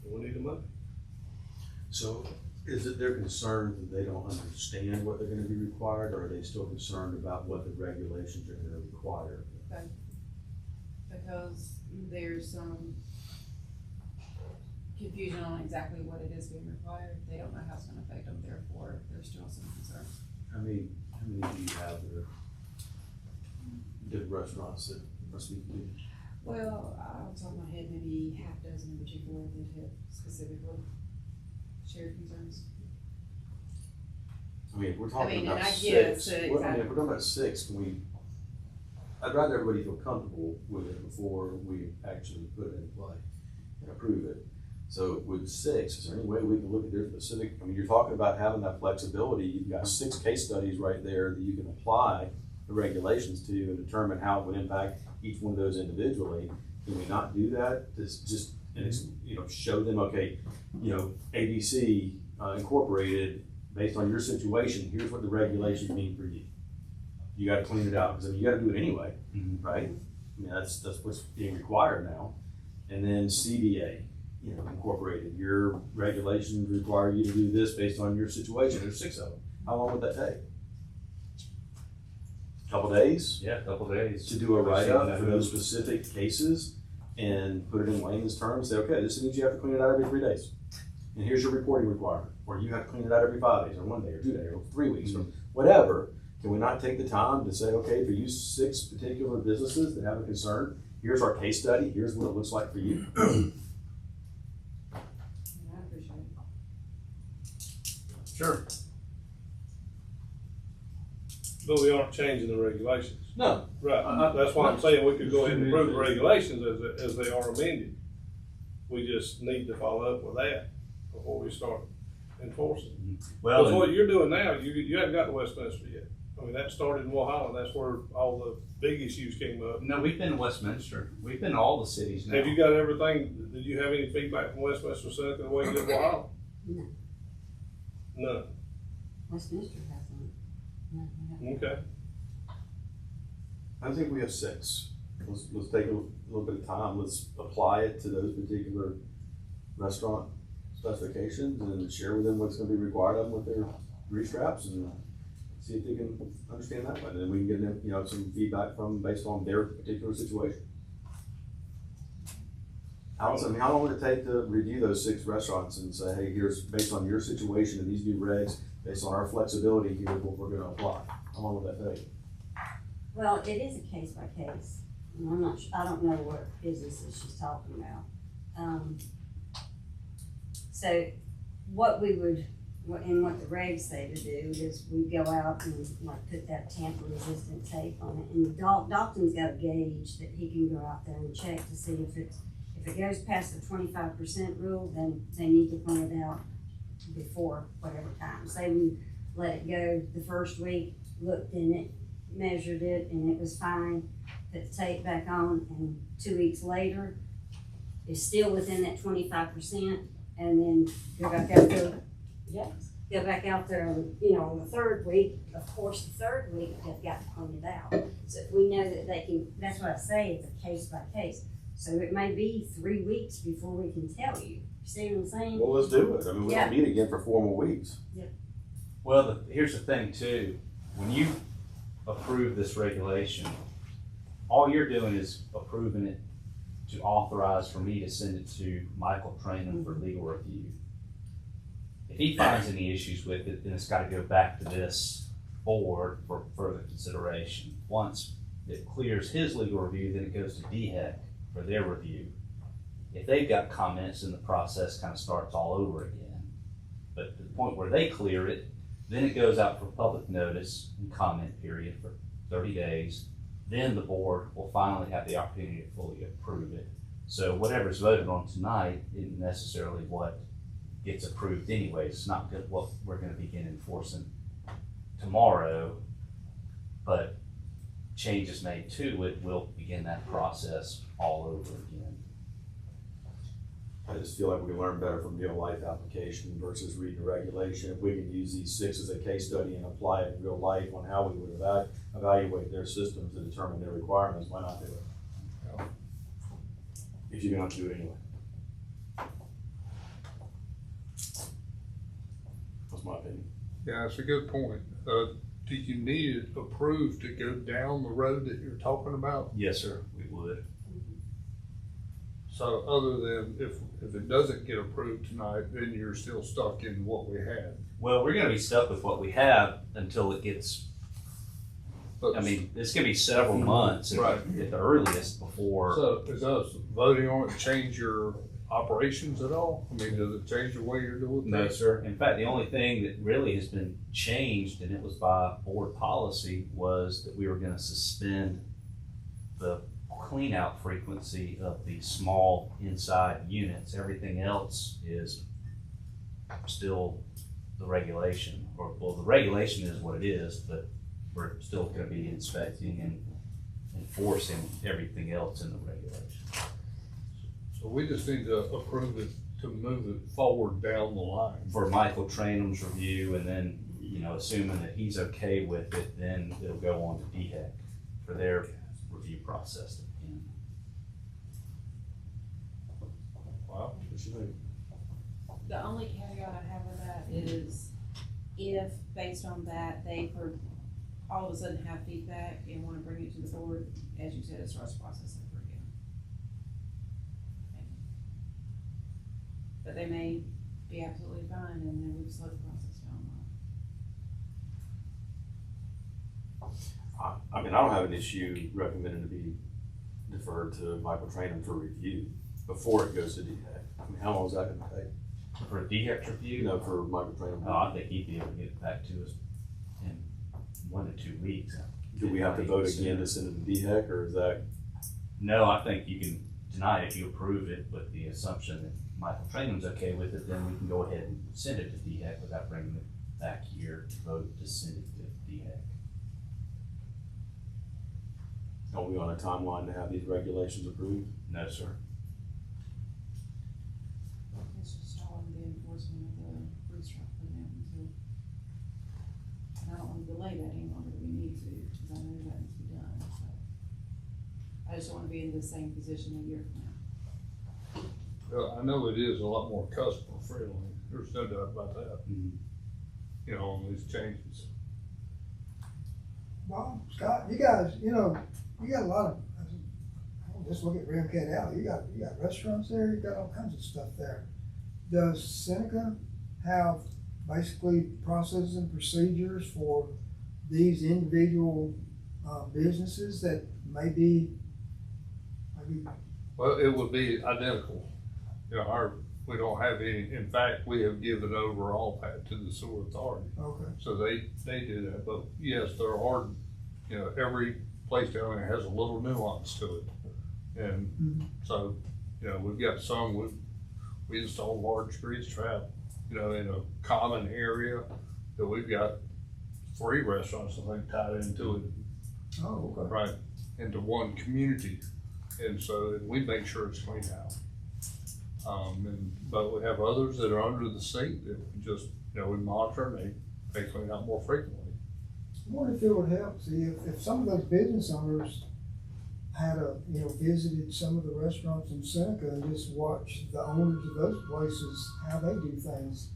We need a motion. So is it their concern that they don't understand what they're gonna be required, or are they still concerned about what the regulations are gonna require? Because there's some confusion on exactly what it is being required. They don't know how it's gonna affect them, therefore there's still some concern. How many do you have that are good restaurants that must be good? Well, off the top of my head, maybe half dozen in particular that have specifically shared concerns. I mean, if we're talking and about I get six, it, if we're exactly. talking about six, I'd rather everybody feel comfortable with it before we actually put it in play and approve it. So with six, is there any way we can look at their specific, I mean, you're talking about having that flexibility, you've got 6 case studies right there that you can apply the regulations to and determine how it would impact each one of those individually. Can we not do that? Just you know, show them, okay, you know, ABC Incorporated, based on your situation, here's what the regulations mean for you. You gotta clean it out, because I mean, you gotta do it anyway, right? I mean, that's what's being required now. And then CBA, you know, Incorporated, your regulations require you to do this based on your situation. There's 6 of them. How long would that take? Couple days? Yeah, a couple days. To do a write-up for those specific cases and put it in layman's terms, say, okay, this means you have to clean it out every 3 days. And here's your reporting requirement, or you have to clean it out every 5 days, or 1 day, or 2 days, or 3 weeks, or whatever. Can we not take the time to say, okay, for you 6 particular businesses that have a concern, here's our case study, here's what it looks like for you? I appreciate it. Sure. But we aren't changing the regulations. No. Right, that's why I'm saying we could go ahead and approve the regulations as they are amended. We just need to follow up with that before we start enforcing. Well, Because what you're doing now, you haven't got to Westminster yet. I mean, that started in Walhalla, that's where all the big issues came up. no, we've been to Westminster. We've been to all the cities now. Have you got everything, did you have any feedback from Westminster Seneca the way you did Walhalla? No. None. Westminster has one. No, we haven't. Okay. I think we have 6. Let's take a little bit of time, let's apply it to those particular restaurant specifications and share with them what's gonna be required of them with their grease traps and see if they can understand that way. And then we can get them, you know, some feedback from based on their particular situation. How long would it take to review those 6 restaurants and say, hey, here's, based on your situation and these new regs, based on our flexibility, here's what we're gonna apply? How long would that take? Well, it is a case by case, and I'm not, I don't know what businesses she's talking about. So what we would, and what the regs say to do is we go out and like put that tamper resistant tape on it, and Dalton's got a gauge that he can go out there and check to see if it goes past the 25% rule, then they need to clean it out before whatever time. Say we let it go the first week, looked in it, measured it, and it was fine, put the tape back on, and 2 weeks later, it's still within that 25%, and then go back out there. Yes. Go back out there, and, you know, on the 3rd week, of course, the 3rd week, they've got to clean it out. So if we know that they can, that's what I say, it's a case by case. So it may be 3 weeks before we can tell you. See what I'm saying? Well, let's do it. I mean, we don't meet again for 4 more weeks. Yep. Well, here's the thing too, when you approve this regulation, all you're doing is approving it to authorize for me to send it to Michael Trainman for legal review. If he finds any issues with it, then it's gotta go back to this board for further consideration. Once it clears his legal review, then it goes to DHEC for their review. If they've got comments, then the process kind of starts all over again. But to the point where they clear it, then it goes out for public notice and comment period for 30 days. Then the board will finally have the opportunity to fully approve it. So whatever's voted on tonight isn't necessarily what gets approved anyways. It's not good what we're gonna begin enforcing tomorrow, but changes made to it will begin that process all over again. I just feel like we learn better from real life application versus reading a regulation. If we can use these 6 as a case study and apply it in real life on how we would evaluate their systems to determine their requirements, why not do it? If you're gonna do it anyway. That's my opinion. Yeah, that's a good point. Do you need it approved to go down the road that you're talking about? Yes, sir, we would. So other than if it doesn't get approved tonight, then you're still stuck in what we had. Well, we're gonna be stuck with what we have until it gets, I mean, it's gonna be several months at the earliest before. So is us voting on it change your operations at all? I mean, does it change the way you're doing things? No, sir. In fact, the only thing that really has been changed, and it was by board policy, was that we were gonna suspend the clean out frequency of the small inside units. Everything else is still the regulation, or, well, the regulation is what it is, but we're still gonna be inspecting and enforcing everything else in the regulation. So we just need to approve it to move it forward down the line. For Michael Trainum's review, and then, you know, assuming that he's okay with it, then it'll go on to DHEC for their review process. Wow. What you think? The only caveat I have with that is if, based on that, they all of a sudden have feedback and wanna bring it to the board, as you said, it starts the process over again. But they may be absolutely fine, and then we slow the process down. I mean, I don't have an issue recommending to be deferred to Michael Trainum for review before it goes to DHEC. I mean, how long is that gonna take? For a DHEC review? You know, for Michael Trainum. Oh, I think he'd be able to get it back to us in 1 to 2 weeks. Do we have to vote again to send it to DHEC, or is that? No, I think you can deny it if you approve it with the assumption that Michael Trainum's okay with it, then we can go ahead and send it to DHEC without bringing it back here to vote to send it to DHEC. Are we on a timeline to have these regulations approved? No, sir. It's just all in the enforcement of the free strike for them, so. And I don't wanna delay that any longer than we need to, because I know that needs to be done, so. I just don't wanna be in the same position a year from now. Well, I know it is a lot more customer friendly. There's no doubt about that. Mm-hmm. You know, on these changes. Bob, Scott, you guys, you know, you got a lot of, I don't just look at Ramcat Alley, you got restaurants there, you got all kinds of stuff there. Does Seneca have basically processes and procedures for these individual businesses that maybe Well, it would be identical. You know, we don't have any, in fact, we have given over all that to the sewer authority. okay? So they do that, but yes, there are, you know, every place down there has a little nuance to it. And so, you know, we've got some, we install large grease trap, you know, in a common area that we've got 3 restaurants, I think, tied into it. Oh, okay. Right, into one community. And so we make sure it's clean out. But we have others that are under the state that we just, you know, we monitor and they clean out more frequently. I wonder if it would help, see, if some of those business owners had visited some of the restaurants in Seneca and just watched the owners of those places, how they do things.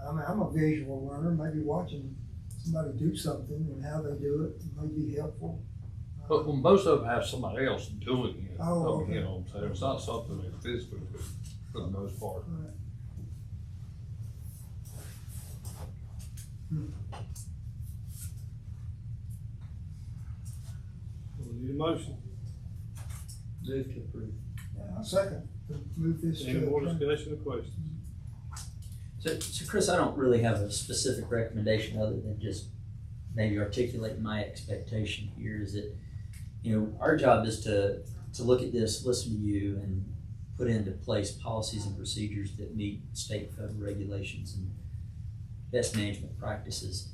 I mean, I'm a visual learner, maybe watching somebody do something and how they do it may be helpful. But when most of them have somebody else doing it, Oh, okay. you know what I'm saying? It's not something they physically do for the most part. Right. We need a motion. Move to approve. Yeah, I'll second, to move this Any more to. discussion or questions? So Chris, I don't really have a specific recommendation other than just maybe articulate my expectation here is that, you know, our job is to look at this, listen to you, and put into place policies and procedures that meet state and federal regulations and best management practices.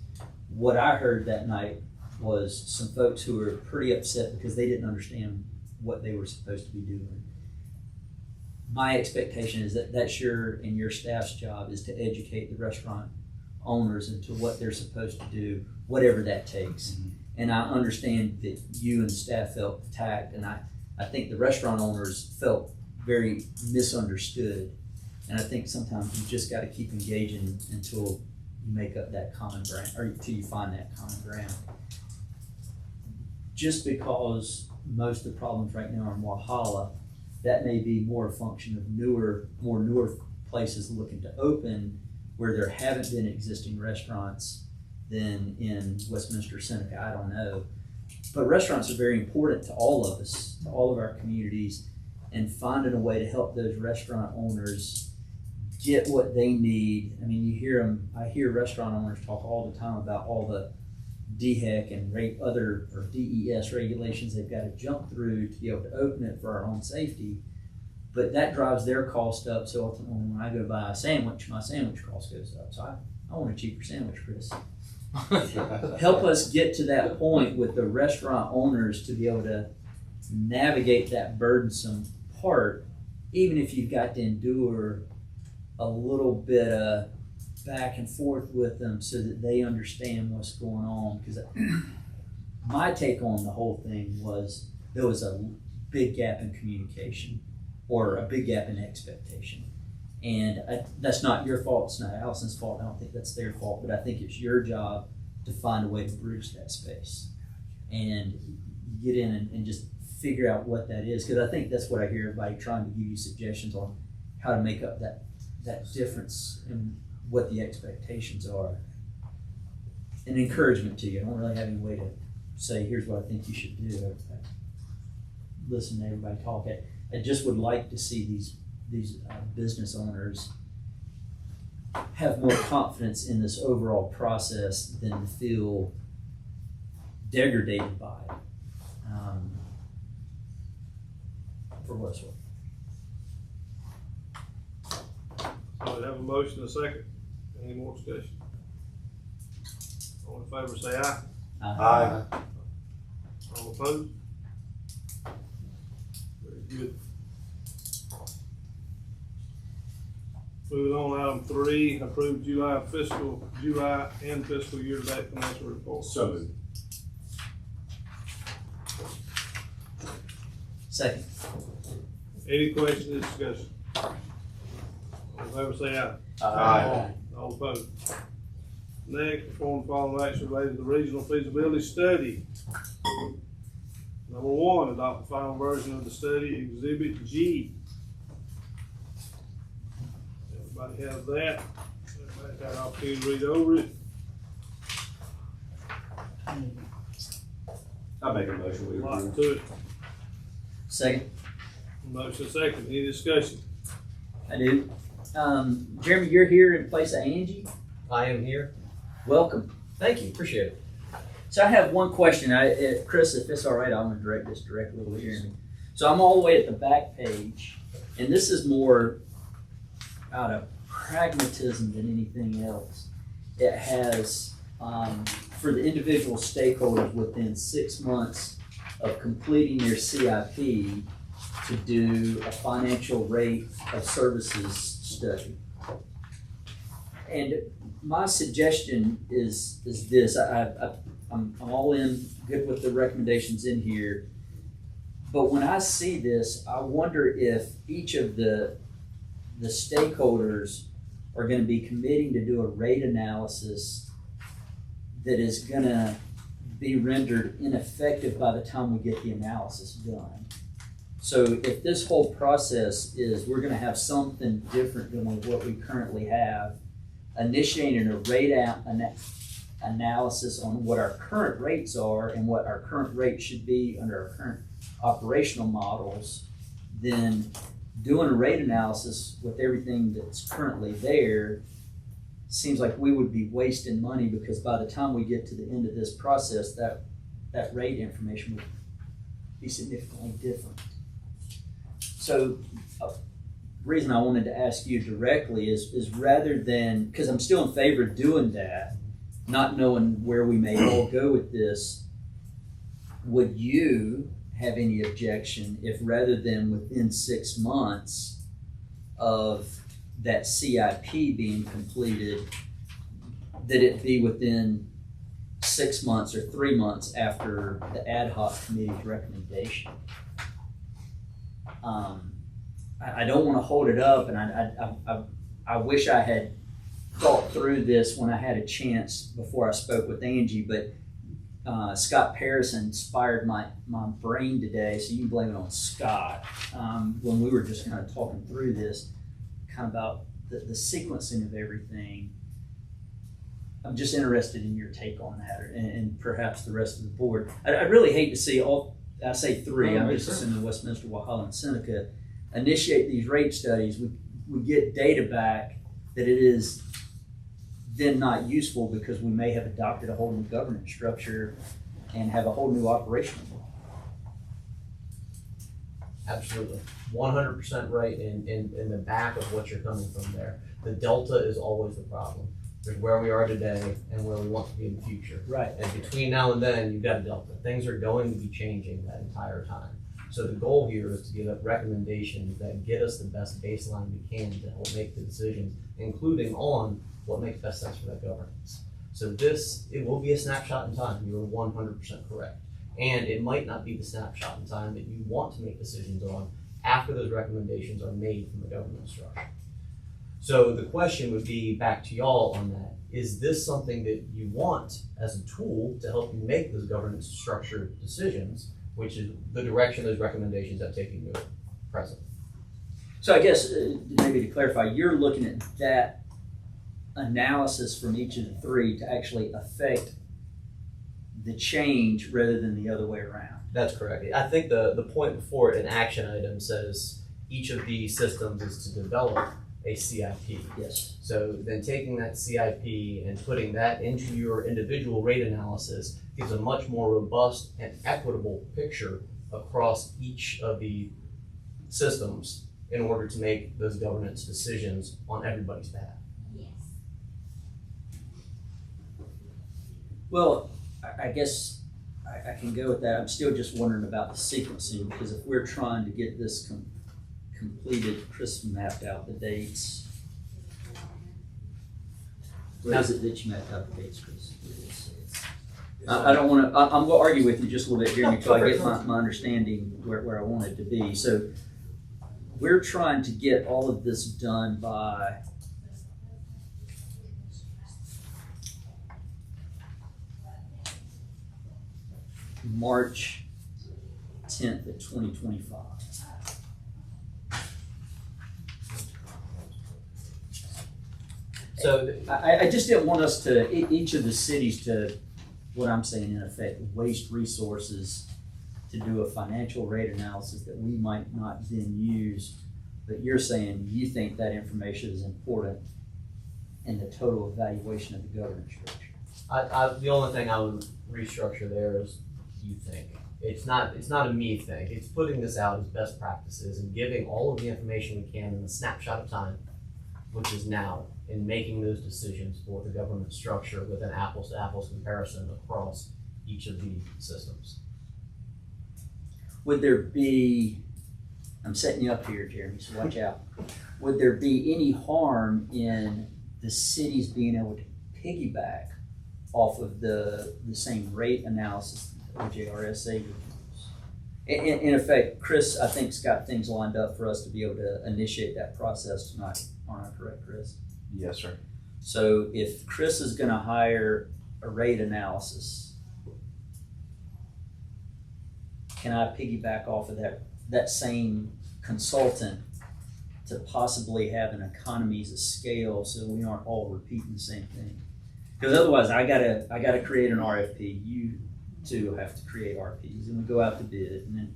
What I heard that night was some folks who were pretty upset because they didn't understand what they were supposed to be doing. My expectation is that that's your and your staff's job is to educate the restaurant owners into what they're supposed to do, whatever that takes. And I understand that you and the staff felt attacked, and I think the restaurant owners felt very misunderstood. And I think sometimes you just gotta keep engaging until you make up that common ground, or until you find that common ground. Just because most of the problems right now are in Walhalla, that may be more a function of more newer places looking to open where there haven't been existing restaurants than in Westminster, Seneca, I don't know. But restaurants are very important to all of us, to all of our communities, and finding a way to help those restaurant owners get what they need. I mean, I hear restaurant owners talk all the time about all the DHEC and other or DES regulations they've got to jump through to be able to open it for our own safety. But that drives their cost up, so ultimately when I go buy a sandwich, my sandwich cost goes up. So I want a cheaper sandwich, Chris. Help us get to that point with the restaurant owners to be able to navigate that burdensome part, even if you've got to endure a little bit of back and forth with them so that they understand what's going on. Because my take on the whole thing was there was a big gap in communication or a big gap in expectation. And that's not your fault, it's not Allison's fault, I don't think that's their fault, but I think it's your job to find a way to bridge that space and get in and just figure out what that is. Because I think that's what I hear everybody trying to give you suggestions on how to make up that difference in what the expectations are. An encouragement to you. I don't really have any way to say, here's what I think you should do. I listen to everybody talk. I just would like to see these business owners have more confidence in this overall process than to feel degraded by it. For what's worth. So we have a motion and a second. Any more discussion? All in favor say aye. Aye. All opposed? Very good. Moving on, item 3, approve July and fiscal year-to-date financial report. So moved. Second. Any questions or discussion? All in favor say aye. Aye. All opposed? Next, perform the following actions related to the regional feasibility study. Number one, adopt the final version of the study exhibit G. Everybody has that. Everybody's had an opportunity to read over it. I make a motion, we A lot approve. to it. Second. Motion second. Any discussion? I do. Jeremy, you're here in place of Angie. I am here. Welcome. Thank you, appreciate it. So I have one question. Chris, if it's all right, I'm going to direct this directly to Jeremy. So I'm all the way at the back page, and this is more out of pragmatism than anything else. It has, for the individual stakeholders within 6 months of completing their CIP, to do a financial rate of services study. And my suggestion is this. I'm all in, good with the recommendations in here. But when I see this, I wonder if each of the stakeholders are gonna be committing to do a rate analysis that is gonna be rendered ineffective by the time we get the analysis done. So if this whole process is, we're gonna have something different than what we currently have, initiating a rate analysis on what our current rates are and what our current rate should be under our current operational models, then doing a rate analysis with everything that's currently there seems like we would be wasting money, because by the time we get to the end of this process, that rate information would be significantly different. So reason I wanted to ask you directly is rather than, because I'm still in favor of doing that, not knowing where we may all go with this, would you have any objection if rather than within 6 months of that CIP being completed, that it be within 6 months or 3 months after the ad hoc committee's recommendation? I don't want to hold it up, and I wish I had thought through this when I had a chance before I spoke with Angie, but Scott Paris inspired my brain today, so you can blame it on Scott, when we were just kind of talking through this, kind of about the sequencing of everything. I'm just interested in your take on that, and perhaps the rest of the board. I really hate to see I say three, I'm just assuming Westminster, Walhalla, and Seneca, initiate these rate studies. We get data back that it is then not useful because we may have adopted a whole new governance structure and have a whole new operational model. Absolutely. 100% right in the back of what you're coming from there. The delta is always the problem. There's where we are today and where we want to be in the future. Right. And between now and then, you've got a delta. Things are going to be changing that entire time. So the goal here is to give up recommendations that get us the best baseline we can to help make the decisions, including on what makes best sense for that governance. So it will be a snapshot in time. You are 100% correct. And it might not be the snapshot in time that you want to make decisions on after those recommendations are made from the governance structure. So the question would be back to y'all on that. Is this something that you want as a tool to help you make those governance structure decisions, which is the direction those recommendations have taken you at present? So I guess maybe to clarify, you're looking at that analysis from each of the three to actually affect the change rather than the other way around. That's correct. I think the point before it, an action item, says each of these systems is to develop a CIP. Yes. So then taking that CIP and putting that into your individual rate analysis gives a much more robust and equitable picture across each of the systems in order to make those governance decisions on everybody's behalf. Yes. Well, I guess I can go with that. I'm still just wondering about the sequencing, because if we're trying to get this completed, Chris mapped out the dates. Where is it that you mapped out the dates, Chris? I don't want to, I'm going to argue with you just a little bit, Jeremy, until I get my understanding where I want it to be. So we're trying to get all of this done by March 10th of 2025. So, I just didn't want us to, each of the cities to, what I'm saying in effect, waste resources to do a financial rate analysis that we might not then use. But you're saying you think that information is important in the total evaluation of the governance structure. the only thing I would restructure there is you think. It's not a me thing. It's putting this out as best practices and giving all of the information we can in a snapshot of time, which is now, in making those decisions for the government structure with an apples to apples comparison across each of the systems. Would there be, I'm setting you up here, Jeremy, so watch out. Would there be any harm in the cities being able to piggyback off of the same rate analysis that OJRSA would use? In effect, Chris, I think, has got things lined up for us to be able to initiate that process tonight. Aren't I correct, Chris? Yes, sir. So if Chris is gonna hire a rate analysis, can I piggyback off of that same consultant to possibly have an economies of scale so we aren't all repeating the same thing? Because otherwise I gotta create an RFP, you two have to create RFPs, and we go out to bid, and then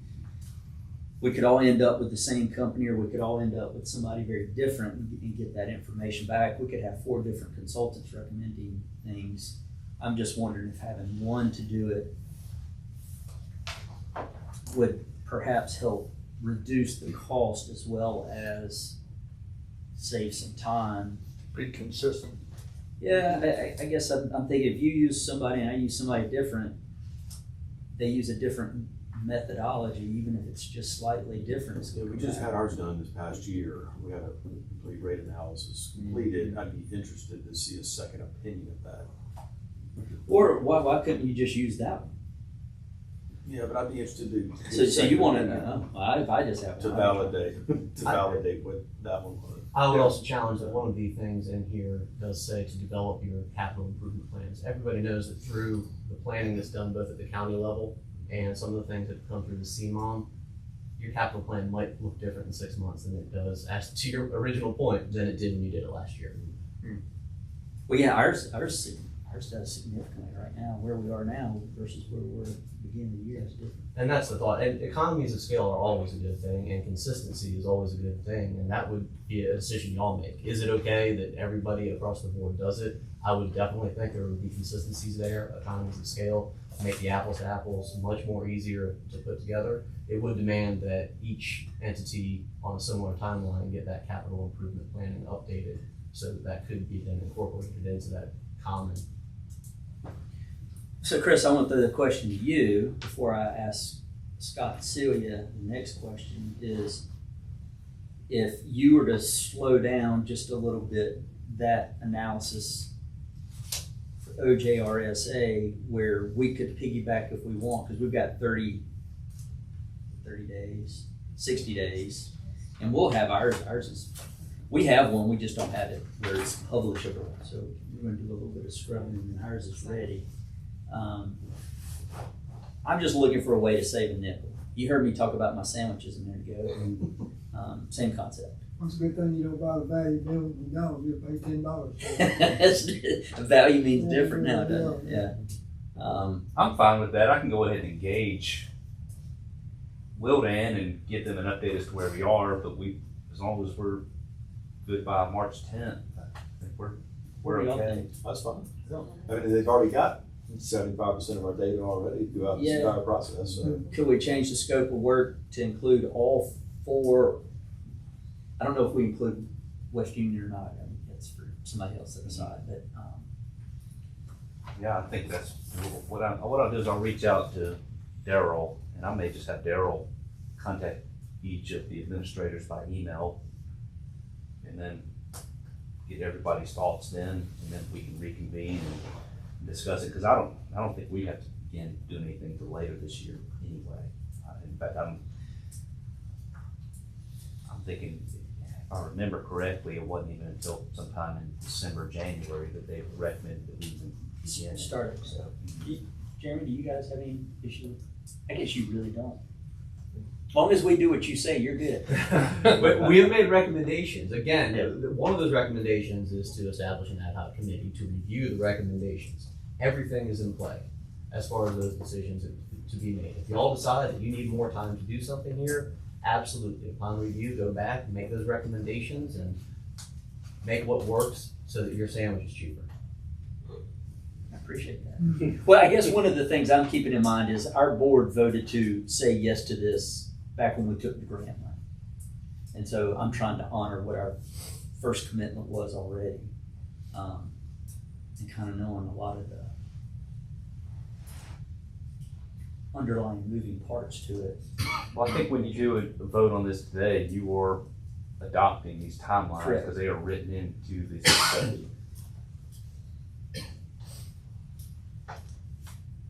we could all end up with the same company, or we could all end up with somebody very different and get that information back. We could have 4 different consultants recommending things. I'm just wondering if having one to do it would perhaps help reduce the cost as well as save some time. Be consistent. Yeah, I guess I'm thinking if you use somebody and I use somebody different, they use a different methodology, even if it's just slightly different. Yeah, we just had ours done this past year. We had a complete rate analysis completed. I'd be interested to see a second opinion of that. Or why couldn't you just use that one? Yeah, but I'd be interested to. So you want to know? I just have to validate what that one was. I would also challenge that one of the things in here does say to develop your capital improvement plans. Everybody knows that through the planning that's done both at the county level and some of the things that come through the CMOM, your capital plan might look different in 6 months than it does, as to your original point, than it did when you did it last year. Well, yeah, ours does significantly right now. Where we are now versus where we were at the beginning of the year is different. And that's the thought. And economies of scale are always a good thing, and consistency is always a good thing. And that would be a decision y'all make. Is it okay that everybody across the board does it? I would definitely think there would be consistencies there, economies of scale, make the apples to apples much more easier to put together. It would demand that each entity on a similar timeline get that capital improvement planning updated so that could be then incorporated into that common. So Chris, I want to throw the question to you before I ask Scott and Celia. The next question is, if you were to slow down just a little bit that analysis for OJRSA, where we could piggyback if we want, because we've got 30 days, 60 days, and we'll have ours. We have one, we just don't have it where it's publishable. So we're going to do a little bit of scrubbing, and ours is ready. I'm just looking for a way to save a nickel. You heard me talk about my sandwiches a minute ago. Same concept. It's a good thing you don't buy the value bill at McDonald's, you'll pay $10. Value means different now, doesn't it? Yeah. I'm fine with that. I can go ahead and engage Wildan and give them an update as to where we are, but as long as we're good by March 10th, I think we're okay. That's fine. I mean, they've already got 75% of our data already throughout this entire process. So. Could we change the scope of work to include all 4? I don't know if we include West Union or not. I mean, that's for somebody else to decide. But yeah, I think that's what I'll do is I'll reach out to Daryl, and I may just have Daryl contact each of the administrators by email, and then get everybody's thoughts then, and then we can reconvene and discuss it. Because I don't think we have to begin doing anything until later this year anyway. In fact, I'm thinking, if I remember correctly, it wasn't even until sometime in December, January that they recommended that we even begin. Start. So, Jeremy, do you guys have any issue? I guess you really don't. As long as we do what you say, you're good. We have made recommendations. Again, one of those recommendations is to establish an ad hoc committee to review the recommendations. Everything is in play as far as those decisions to be made. If you all decide that you need more time to do something here, absolutely. Upon review, go back and make those recommendations and make what works so that your sandwich is cheaper. I appreciate that. Well, I guess one of the things I'm keeping in mind is our board voted to say yes to this back when we took the grant money. And so I'm trying to honor what our first commitment was already. And kind of knowing a lot of the underlying moving parts to it. Well, I think when you do a vote on this today, you are adopting these timelines Correct. because they are written into the study.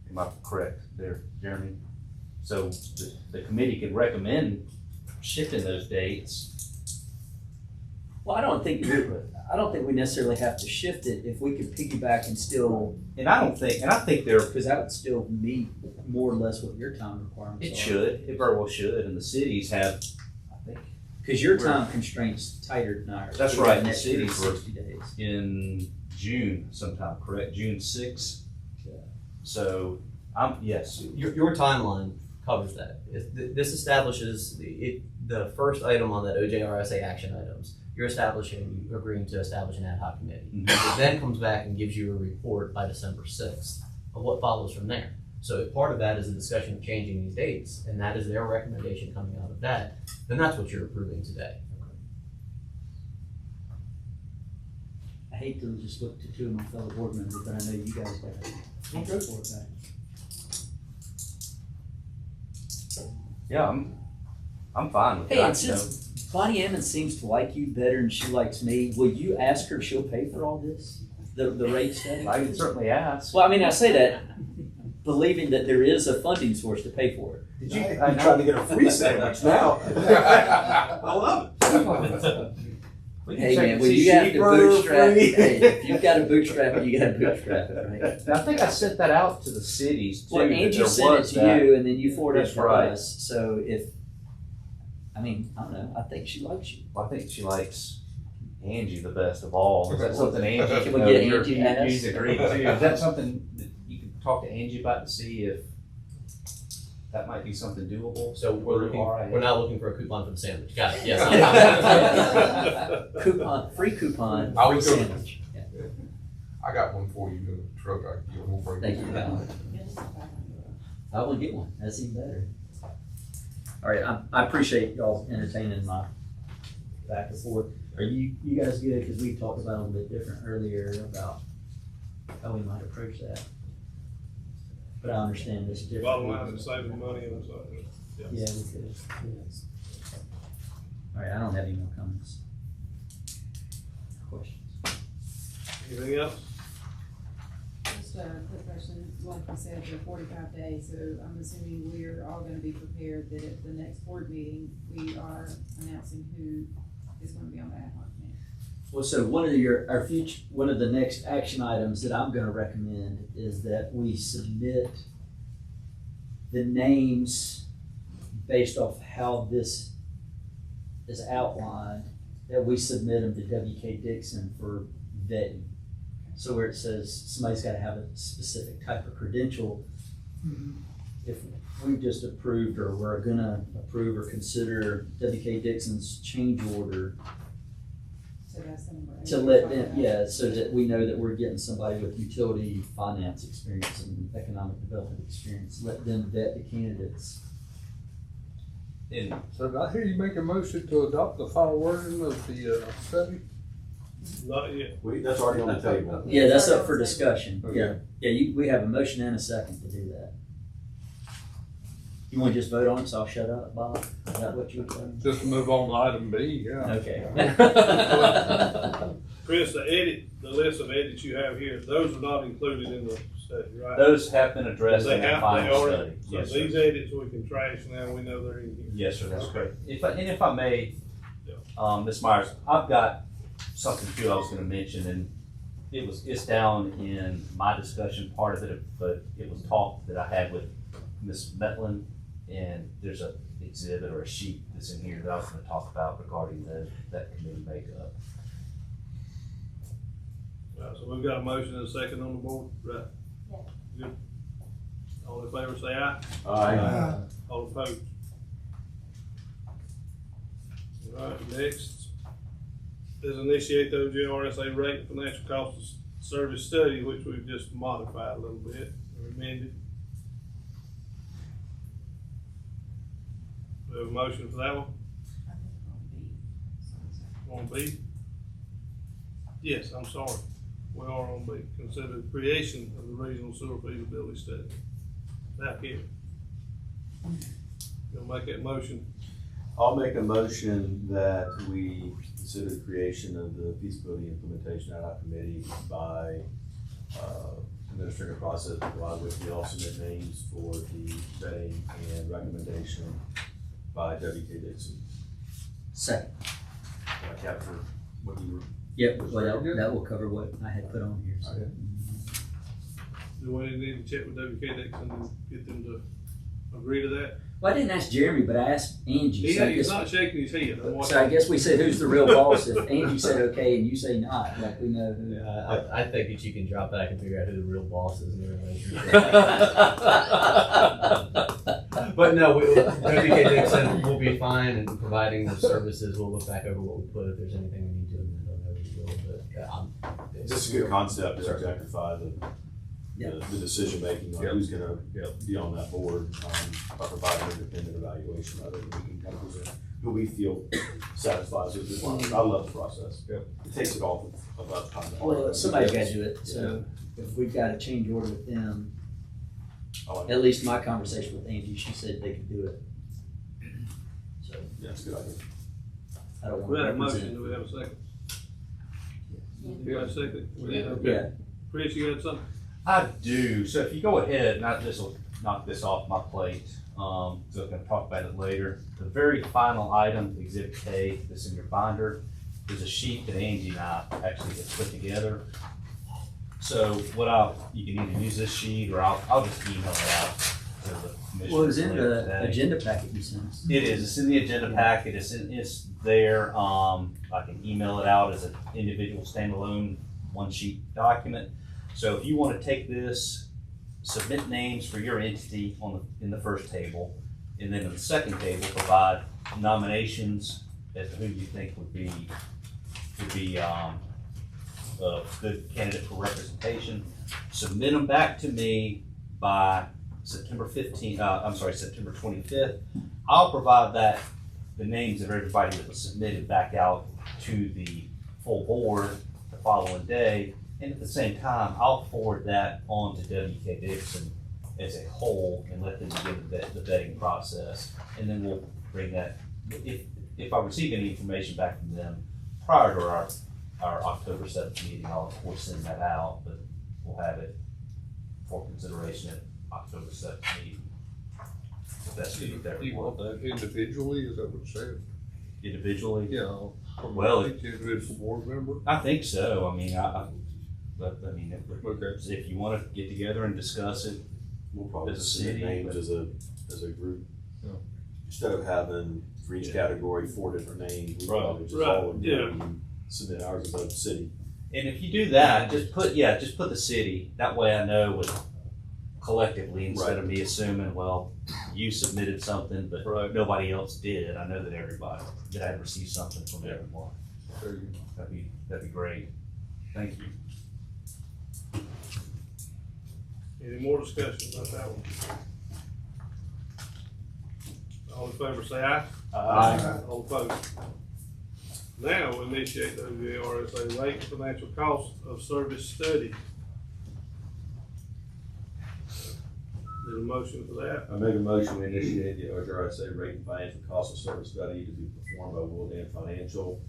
Am I correct there, Jeremy? So the committee can recommend shifting those dates. Well, I don't think we necessarily have to shift it if we could piggyback and still, And I think they're, because that would still meet more or less what your time requirements are. it should, it very well should, and the cities have, I think, Because your time constraints tighter than ours. That's We got right, an the extra cities were 60 days. in June sometime, correct? June 6th? Yeah. So, yes. Your timeline covers that. This establishes the first item on that OJRSA action items. You're agreeing to establish an ad hoc committee. Mhm. It then comes back and gives you a report by December 6th of what follows from there. So if part of that is a discussion of changing these dates, and that is their recommendation coming out of that, then that's what you're approving today. I hate to just look to two of my fellow board members, but I know you guys got to go for it back. Yeah, I'm fine with Hey, that. and since Bonnie Emmons seems to like you better than she likes me, will you ask her if she'll pay for all this? The rate study? I can certainly ask. Well, I mean, I say that believing that there is a funding source to pay for it. Did you? I'm trying to get a free sandwich now. I love it. We can Hey check man, and when see you have to cheaper, bootstrap, free. hey, if you've got to bootstrap it, you got to bootstrap it, right? And I think I sent that out to the cities too. Well, that Angie there sent it was to that. you, and then you forwarded it That's to right. us. So I don't know. I think she likes you. Well, I think she likes Angie the best of all. Is that something Angie Can can we know get your Angie asked? Angie's agreed to? Is that something that you can talk to Angie about to see if that might be something doable? So we're not looking for a coupon for the sandwich. Got it, yes. Free coupon, I free was gonna- sandwich. Yeah. I got one for you in the truck. I can get one for you. Thank you, Val. I will get one. That's even better. All right, I appreciate y'all entertaining my back and forth. Are you guys good? Because we talked about it a little bit different earlier about how we might approach that. But I understand this different. Bottom line is saving money and so. Yeah, we could. All right, I don't have any more comments. Questions? Anything else? Just a quick question, like you said, the 45 days, so I'm assuming we're all gonna be prepared that at the next board meeting, we are announcing who is gonna be on the ad hoc committee. Well, so one of the next action items that I'm gonna recommend is that we submit the names based off how this is outlined, that we submit them to WK Dixon for vetting. So where it says somebody's gotta have a specific type of credential, if we've just approved or we're gonna approve or consider WK Dixon's change order, So that's the number. to let them, yeah, so that we know that we're getting somebody with utility finance experience and economic development experience, let them vet the candidates. And So did I hear you make a motion to adopt the final wording of the study? Not yet. That's already on the table. Yeah, that's up for discussion, Okay. yeah, we have a motion and a second to do that. You wanna just vote on it, so I'll shut up, Bob? Is that what you were saying? Just to move on to item B, yeah. Okay. Chris, the list of edits you have here, those are not included in the study, right? those have been addressed They in the have, they final are, study. so Yes, these sir. edits we can trash now, we know they're in here. Yes, sir, that's Okay. correct. If I may, Ms. Myers, I've got something too I was gonna mention, and it's down in my discussion part of it, but it was talk that I had with Ms. Metlin And there's a exhibit or a sheet that's in here that I was gonna talk about regarding that committee makeup. Right, so we've got a motion and a second on the board, right? Yeah. Good. All in favor, say aye. Aye. All opposed? All right, next is initiate the OJRSA rate and financial cost of service study, which we've just modified a little bit, or amended. We have a motion for that one? On B? Yes, I'm sorry. We are on B. Consider the creation of the regional sewer feasibility study. Now, Kevin. You'll make that motion. I'll make a motion that we consider the creation of the feasibility implementation ad hoc committee by administering a process by which we all submit names for the vetting and recommendation by W.K. Dixon. Second. Can I capture what you were? Yep, well, that will cover what I had put on here, so. Okay. Do we need to check with WK Dixon and get them to agree to that? Well, I didn't ask Jeremy, but I asked Angie. So I He's guess- not shaking his head. So I guess we said who's the real boss. If Angie said okay and you say not, like we know who. I think that you can drop back and figure out who the real boss is in the relationship. But no, WK Dixon will be fine, and providing the services, we'll look back over what we put. If there's anything we need to amend on there, we will. But It's just a good concept to exemplify the decision making on who's gonna be on that board, by providing an independent evaluation of it. We can kind of present who we feel satisfies with this one. I love the process. It takes it off of us time. Well, somebody's got to do it. So if we've got a change order with them, I like at least my conversation with Angie, she said they could do it. So yeah, it's a good idea. I don't want We to have a motion. represent. Do we have a second? You got a second? Yeah. Chris, you got something? I do. So if you go ahead, this will knock this off my plate. So I'm going to talk about it later. The very final item, Exhibit K, that's in your binder, is a sheet that Angie and I actually have put together. So you can either use this sheet or I'll just email it out to the commissioners. Well, it was in later the today. agenda packet you sent us. It is. It's in the agenda packet. It's there. I can email it out as an individual standalone one sheet document. So if you want to take this, submit names for your entity in the first table, and then in the second table, provide nominations as to who you think would be a good candidate for representation. Submit them back to me by September 25th. I'll provide the names of everybody that was submitted back out to the full board the following day. And at the same time, I'll forward that on to WK Dixon as a whole and let them begin the vetting process. And then we'll bring that, if I receive any information back from them prior to our October 7th meeting, I'll of course send that out, but we'll have it for consideration at October 7th meeting. If that's good with You want everyone. that individually, is that what it said? Individually? Yeah. From Well, each individual board member? I think so. I mean, Okay. if you want to get together and discuss it, We'll probably As a submit city, names but- as a group. Yeah. Instead of having for each category 4 different names, we Right, probably just right, all would yeah. submit ours as a city. and if you do that, just put the city. That way I know what collectively instead of me assuming, well, you submitted something, but Right. nobody else did. I know that that I received something from everyone. There you go. That'd be great. Thank you. Any more discussion about that one? All in favor, say aye. Aye. All opposed? Now we initiate the OJRSA rate and financial cost of service study. Need a motion for that? I make a motion, we initiate the OJRSA rate and financial cost of service study to be performed by Wildan Financial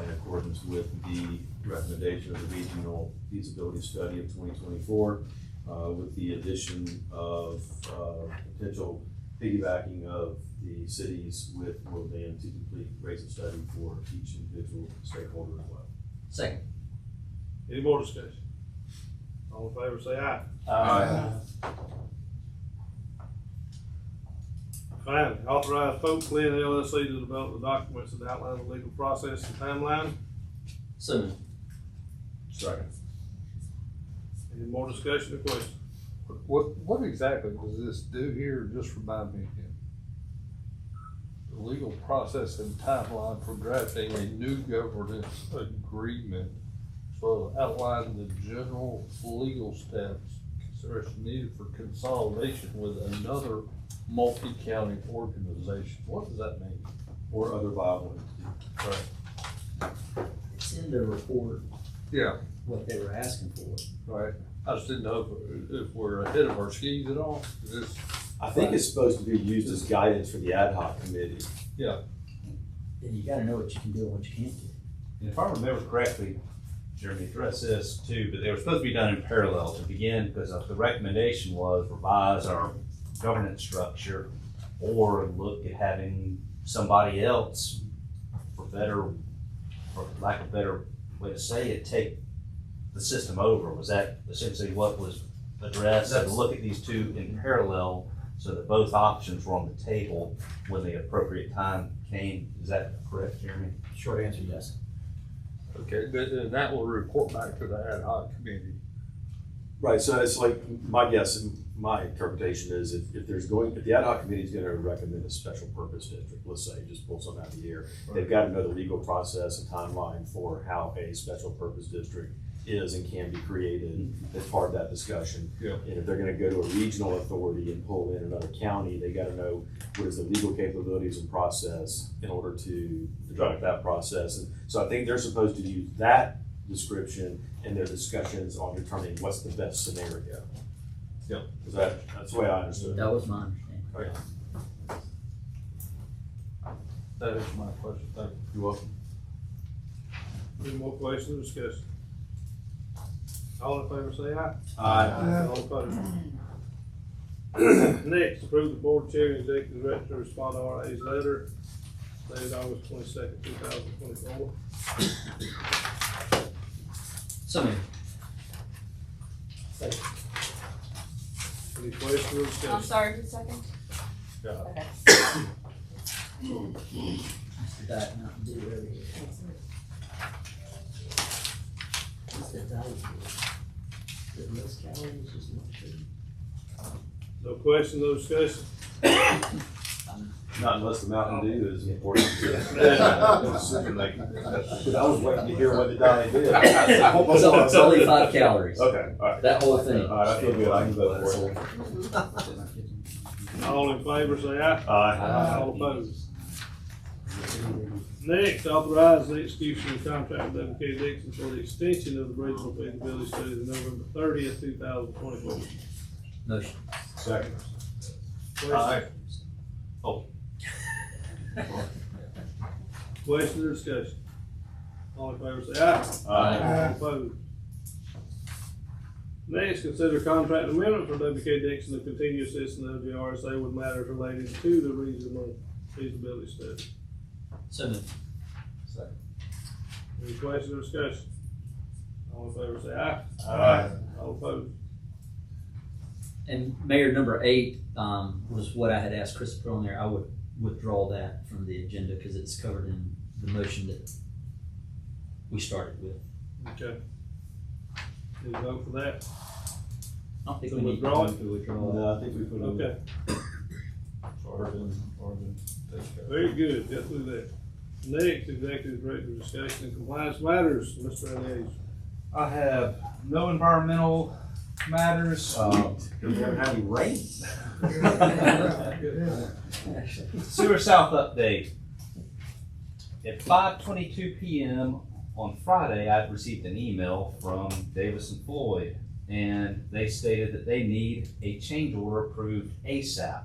in accordance with the recommendation of the regional feasibility study of 2024, with the addition of potential piggybacking of the cities with Wildan to complete rates of study for each individual stakeholder as well. Second. Any more discussion? All in favor, say aye. Aye. Fine. Authorize Pope Flynn LLC to develop the documents that outline the legal process and timeline. So moved. Second. Any more discussion or question? What exactly does this do here? Just remind me again. The legal process and timeline for drafting a new governance agreement. So outline the general legal steps, consideration needed for consolidation with another multi-county organization. What does that mean? Or other viable entities. Right. It's in the report, Yeah, what they were asking for. right. I just didn't know if we're ahead of our skis at all. Is I think it's supposed to be used as guidance for the ad hoc committee. yeah. Then you gotta know what you can do and what you can't do. And if I remember correctly, Jeremy addressed this too, but they were supposed to be done in parallel to begin, because the recommendation was revise our governance structure or look at having somebody else, for lack of a better way to say it, take the system over. Was that essentially what was addressed? So to look at these two in parallel so that both options were on the table when the appropriate time came. Is that correct, Jeremy? Short answer, yes. Okay, that will report back to the ad hoc committee. Right, so it's like, my guess and my interpretation is if the ad hoc committee is gonna recommend a special purpose district, let's say, just pull something out of the air, they've got to know the legal process and timeline for how a special purpose district is and can be created as part of that discussion. Yeah. And if they're gonna go to a regional authority and pull in another county, they gotta know what is the legal capabilities and process in order to drive that process. And so I think they're supposed to use that description in their discussions on determining what's the best scenario. Yeah. That's the way I understood it. That was my understanding. Okay. That is my question. Thank you. You're welcome. Any more questions or discussion? All in favor say aye. Aye. All opposed? Next, approve the board chair and executive director to respond to RA's letter dated August 22nd, 2024. So moved. Any questions or I'm discussion? sorry, who's second? Yeah. Okay. Mr. Diet Mountain Dew over here. Mr. Diet Dew. The most calories, just not sugar. No questions, no discussion? Not unless the Mountain Dew is important. I was waiting to hear what the diet did. It's only 5 calories. Okay, all right. That whole thing. All right, I feel good. I can vote for it. All in favor say aye. Aye. All opposed? Next, authorize the execution of contract with WK Dixon for the extension of the regional feasibility study to November 30th, 2024. Motion. Second. Question? Question or discussion? All in favor say aye. Aye. All opposed? Next, consider contract amendment for WK Dixon to continue assisting the OJRSA with matters related to the regional feasibility study. So moved. Second. Any questions or discussion? All in favor say aye. Aye. All opposed? And Mayor, number 8 was what I had asked Chris to put on there. I would withdraw that from the agenda because it's covered in the motion that we started with. Okay. Need to vote for that? I don't think So we need to withdraw vote to withdraw. No, I think we put it. Okay, very good, get through that. Next, executive director discussion and compliance matters, Mr. Elias. I have no environmental matters. We haven't had any rain. Sewer South update. At 5:22 p.m. on Friday, I'd received an email from Davis and Floyd, and they stated that they need a change order approved ASAP.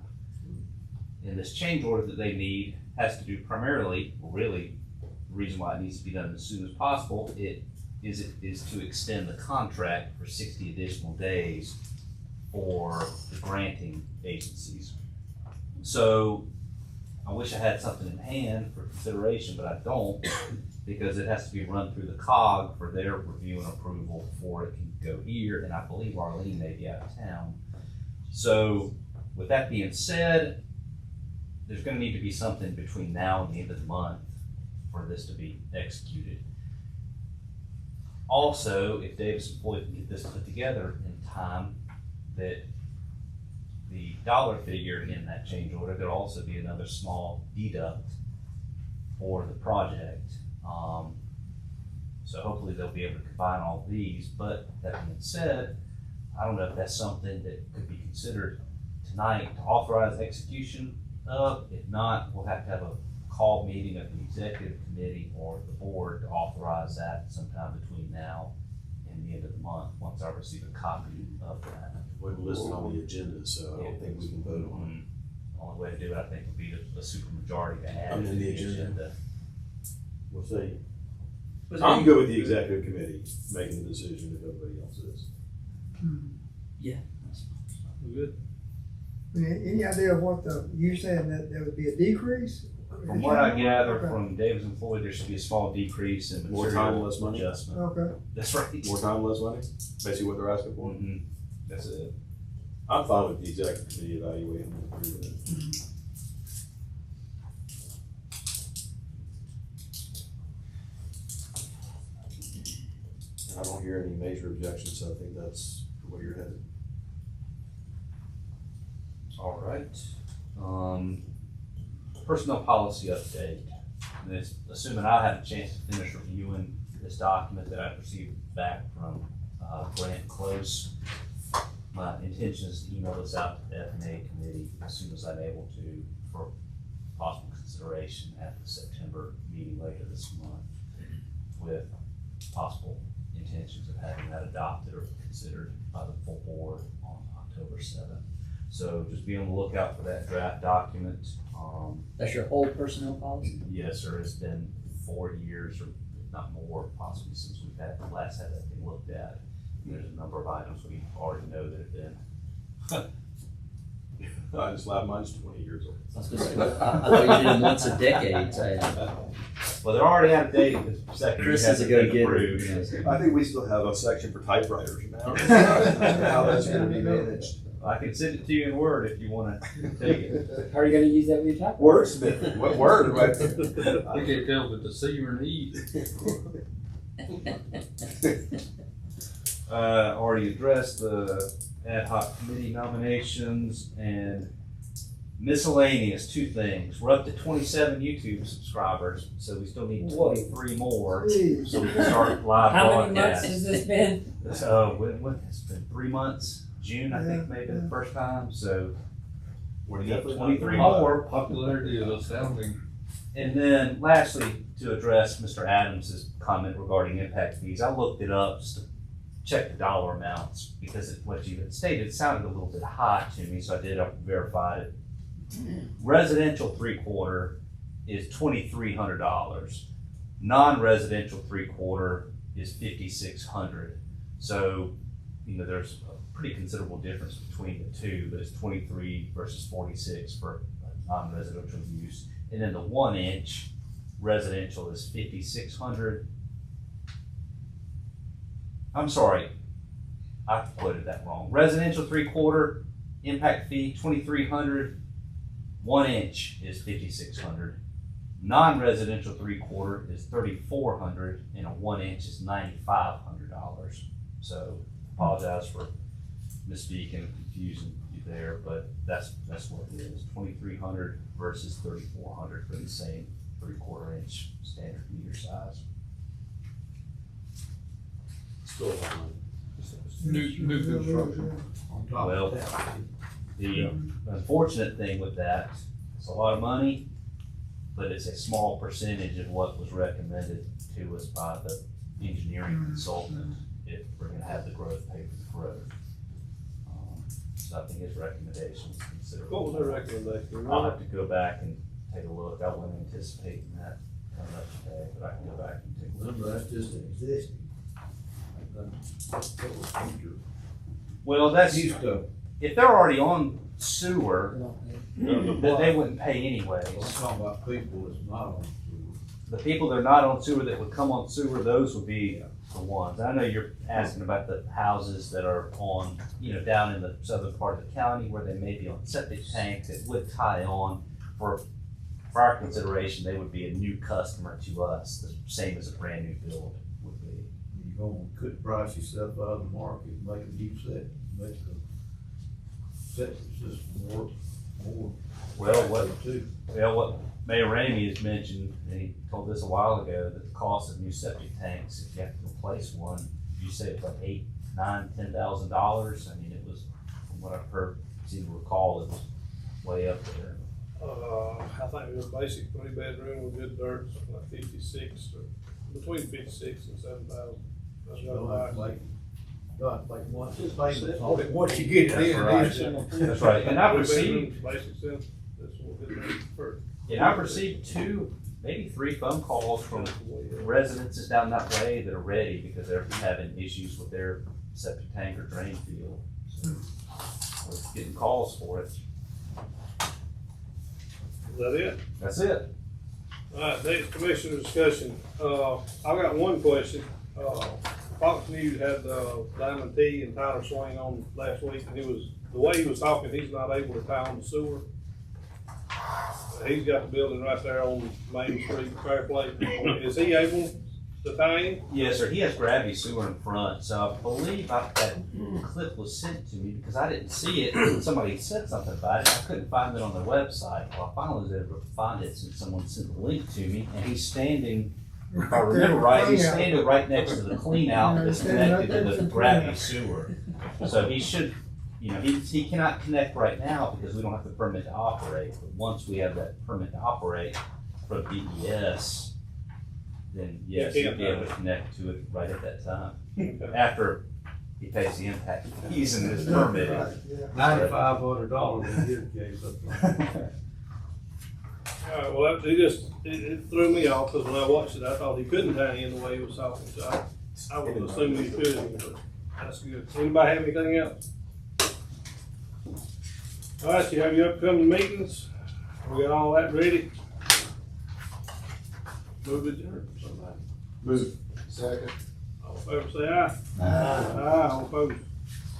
And this change order that they need has to do primarily, well, really, the reason why it needs to be done as soon as possible, it is to extend the contract for 60 additional days for the granting agencies. So I wish I had something in hand for consideration, but I don't, because it has to be run through the COG for their review and approval before it can go here, and I believe Arlene may be out of town. So with that being said, there's gonna need to be something between now and the end of the month for this to be executed. Also, if Davis and Floyd can get this put together in time, that the dollar figure in that change order, there'll also be another small deduct for the project. So hopefully they'll be able to combine all these, but that being said, I don't know if that's something that could be considered tonight to authorize execution of. If not, we'll have to have a call meeting of the executive committee or the board to authorize that sometime between now and the end of the month, once I receive a copy of that. We're listed on the agenda, so I don't think we can vote on it. The only way to do it, I think, would be a super majority to add I'm it to in the the agenda. agenda. We'll see. I'm good with the executive committee making the decision if everybody else is. Yeah. That's We good? Any idea of what you're saying that there would be a decrease? From what I gather Okay. from Davis and Floyd, there should be a small decrease in More material time, less money? adjustment. Okay. That's right. More time, less money, basically what they're asking for. Mhm. That's it. I'm fine with the executive committee evaluating and agree with it. I don't hear any major objections, so I think that's where you're headed. All right. Personnel policy update. And it's assuming I had a chance to finish reviewing this document that I received back from Grant Close. My intention is to email this out to the F&A committee as soon as I'm able to for possible consideration at the September meeting later this month, with possible intentions of having that adopted or considered by the full board on October 7th. So just be on the lookout for that draft document. That's your whole personnel policy? Yes, sir, it's been 4 years or if not more possibly since we've last had that thing looked at. And there's a number of items we already know that have been. I just laughed, mine's 20 years old. I was gonna say, I thought you did them once a decade. Well, they're already out of date. The second Chris year is a hasn't been go-getter. approved. I think we still have a section for typewriters now. How that's gonna be managed. I can send it to you in Word if you wanna take it. How are you gonna use that with your type? Wordsmith, what word? I can't tell if it's a C or an E. Already addressed the ad hoc committee nominations and miscellaneous, 2 things. We're up to 27 YouTube subscribers, so we still need 23 more. Jeez. So we can start live How many months broadcast. has this been? It's been 3 months. June, I think, maybe the first time, so We're we need definitely 23 not- more. Popularity is astounding. And then lastly, to address Mr. Adams's comment regarding impact fees, I looked it up just to check the dollar amounts because what you had stated, it sounded a little bit high to me, so I did verify it. Residential 3/4 is $2,300. Non-residential 3/4 is $5,600. So, there's a pretty considerable difference between the two, but it's 23 versus 46 for non-residential use. And then the 1-inch residential is 5,600. I'm sorry, I quoted that wrong. Residential 3/4 impact fee 2,300. 1-inch is 5,600. Non-residential 3/4 is 3,400, and a 1-inch is $9,500. So apologize for misspeaking and confusing you there, but that's what it is. 2,300 versus 3,400 for the same 3/4 inch standard meter size. Still a lot of money. New construction. On top Well, of that, the unfortunate thing with that, it's a lot of money, but it's a small percentage of what was recommended to us by the engineering consultant if we're gonna have the growth pay for the growth. So I think his recommendation is considerable. What was their recommendation? I'll have to go back and take a look. I wasn't anticipating that coming up today, but I can go back and take a look. remember, that's just an existing. Well, that's, Used to, if they're already on sewer, then they wouldn't pay anyways. I'm talking about people that's not on sewer. The people that are not on sewer that would come on sewer, those would be the ones. I know you're asking about the houses that are on, down in the southern part of the county where they may be on septic tank that would tie on. for our consideration, they would be a new customer to us, the same as a brand new build would be. You're gonna cut price yourself out of the market, and make a new set, make the septic system more. What Mayor Ramey has mentioned, and he told this a while ago, that the cost of new septic tanks, if you have to replace one, you say it's like $8, $9, $10,000. I mean, it was, from what I've heard, seem to recall, it was way up there. I think it was a basic 3-bedroom with good dirt, like 56, or between 56 and 7,000. That's what I like. Once you get it in, That's right, and I've received, Basic sense, that's what we're doing first. and I've received 2, maybe 3 phone calls from residences down that way that are ready because they're having issues with their septic tank or drain field. So we're getting calls for it. Is that it? That's it. All right, next commissioner discussion. I got one question. Fox News had Diamond T and Tyler Swain on last week, and the way he was talking, he's not able to tie on the sewer. He's got the building right there on Main Street, Fairplay. Is he able to tie in? Yes, sir. He has gravity sewer in front, so I believe that clip was sent to me because I didn't see it. Somebody said something about it. I couldn't find it on their website. Well, I finally was able to find it since someone sent the link to me, and he's standing. If I remember right, he's standing right next to the clean out that's connected to the gravity sewer. So he should, he cannot connect right now because we don't have the permit to operate. But once we have that permit to operate for DES, then yes, he'll be able to connect to it right at that time. After he pays the impact fees and his permit. $9,500 in his case. All right, well, it threw me off because when I watched it, I thought he couldn't tie in the way he was talking. So I would assume he could, but that's good. Anybody have anything else? All right, you have your upcoming meetings. We got all that ready. Move adjourned, somebody. Move. Second. All in favor, say aye. Aye, all opposed.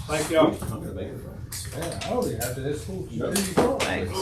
Thank y'all. Yeah, I already had this. Thanks.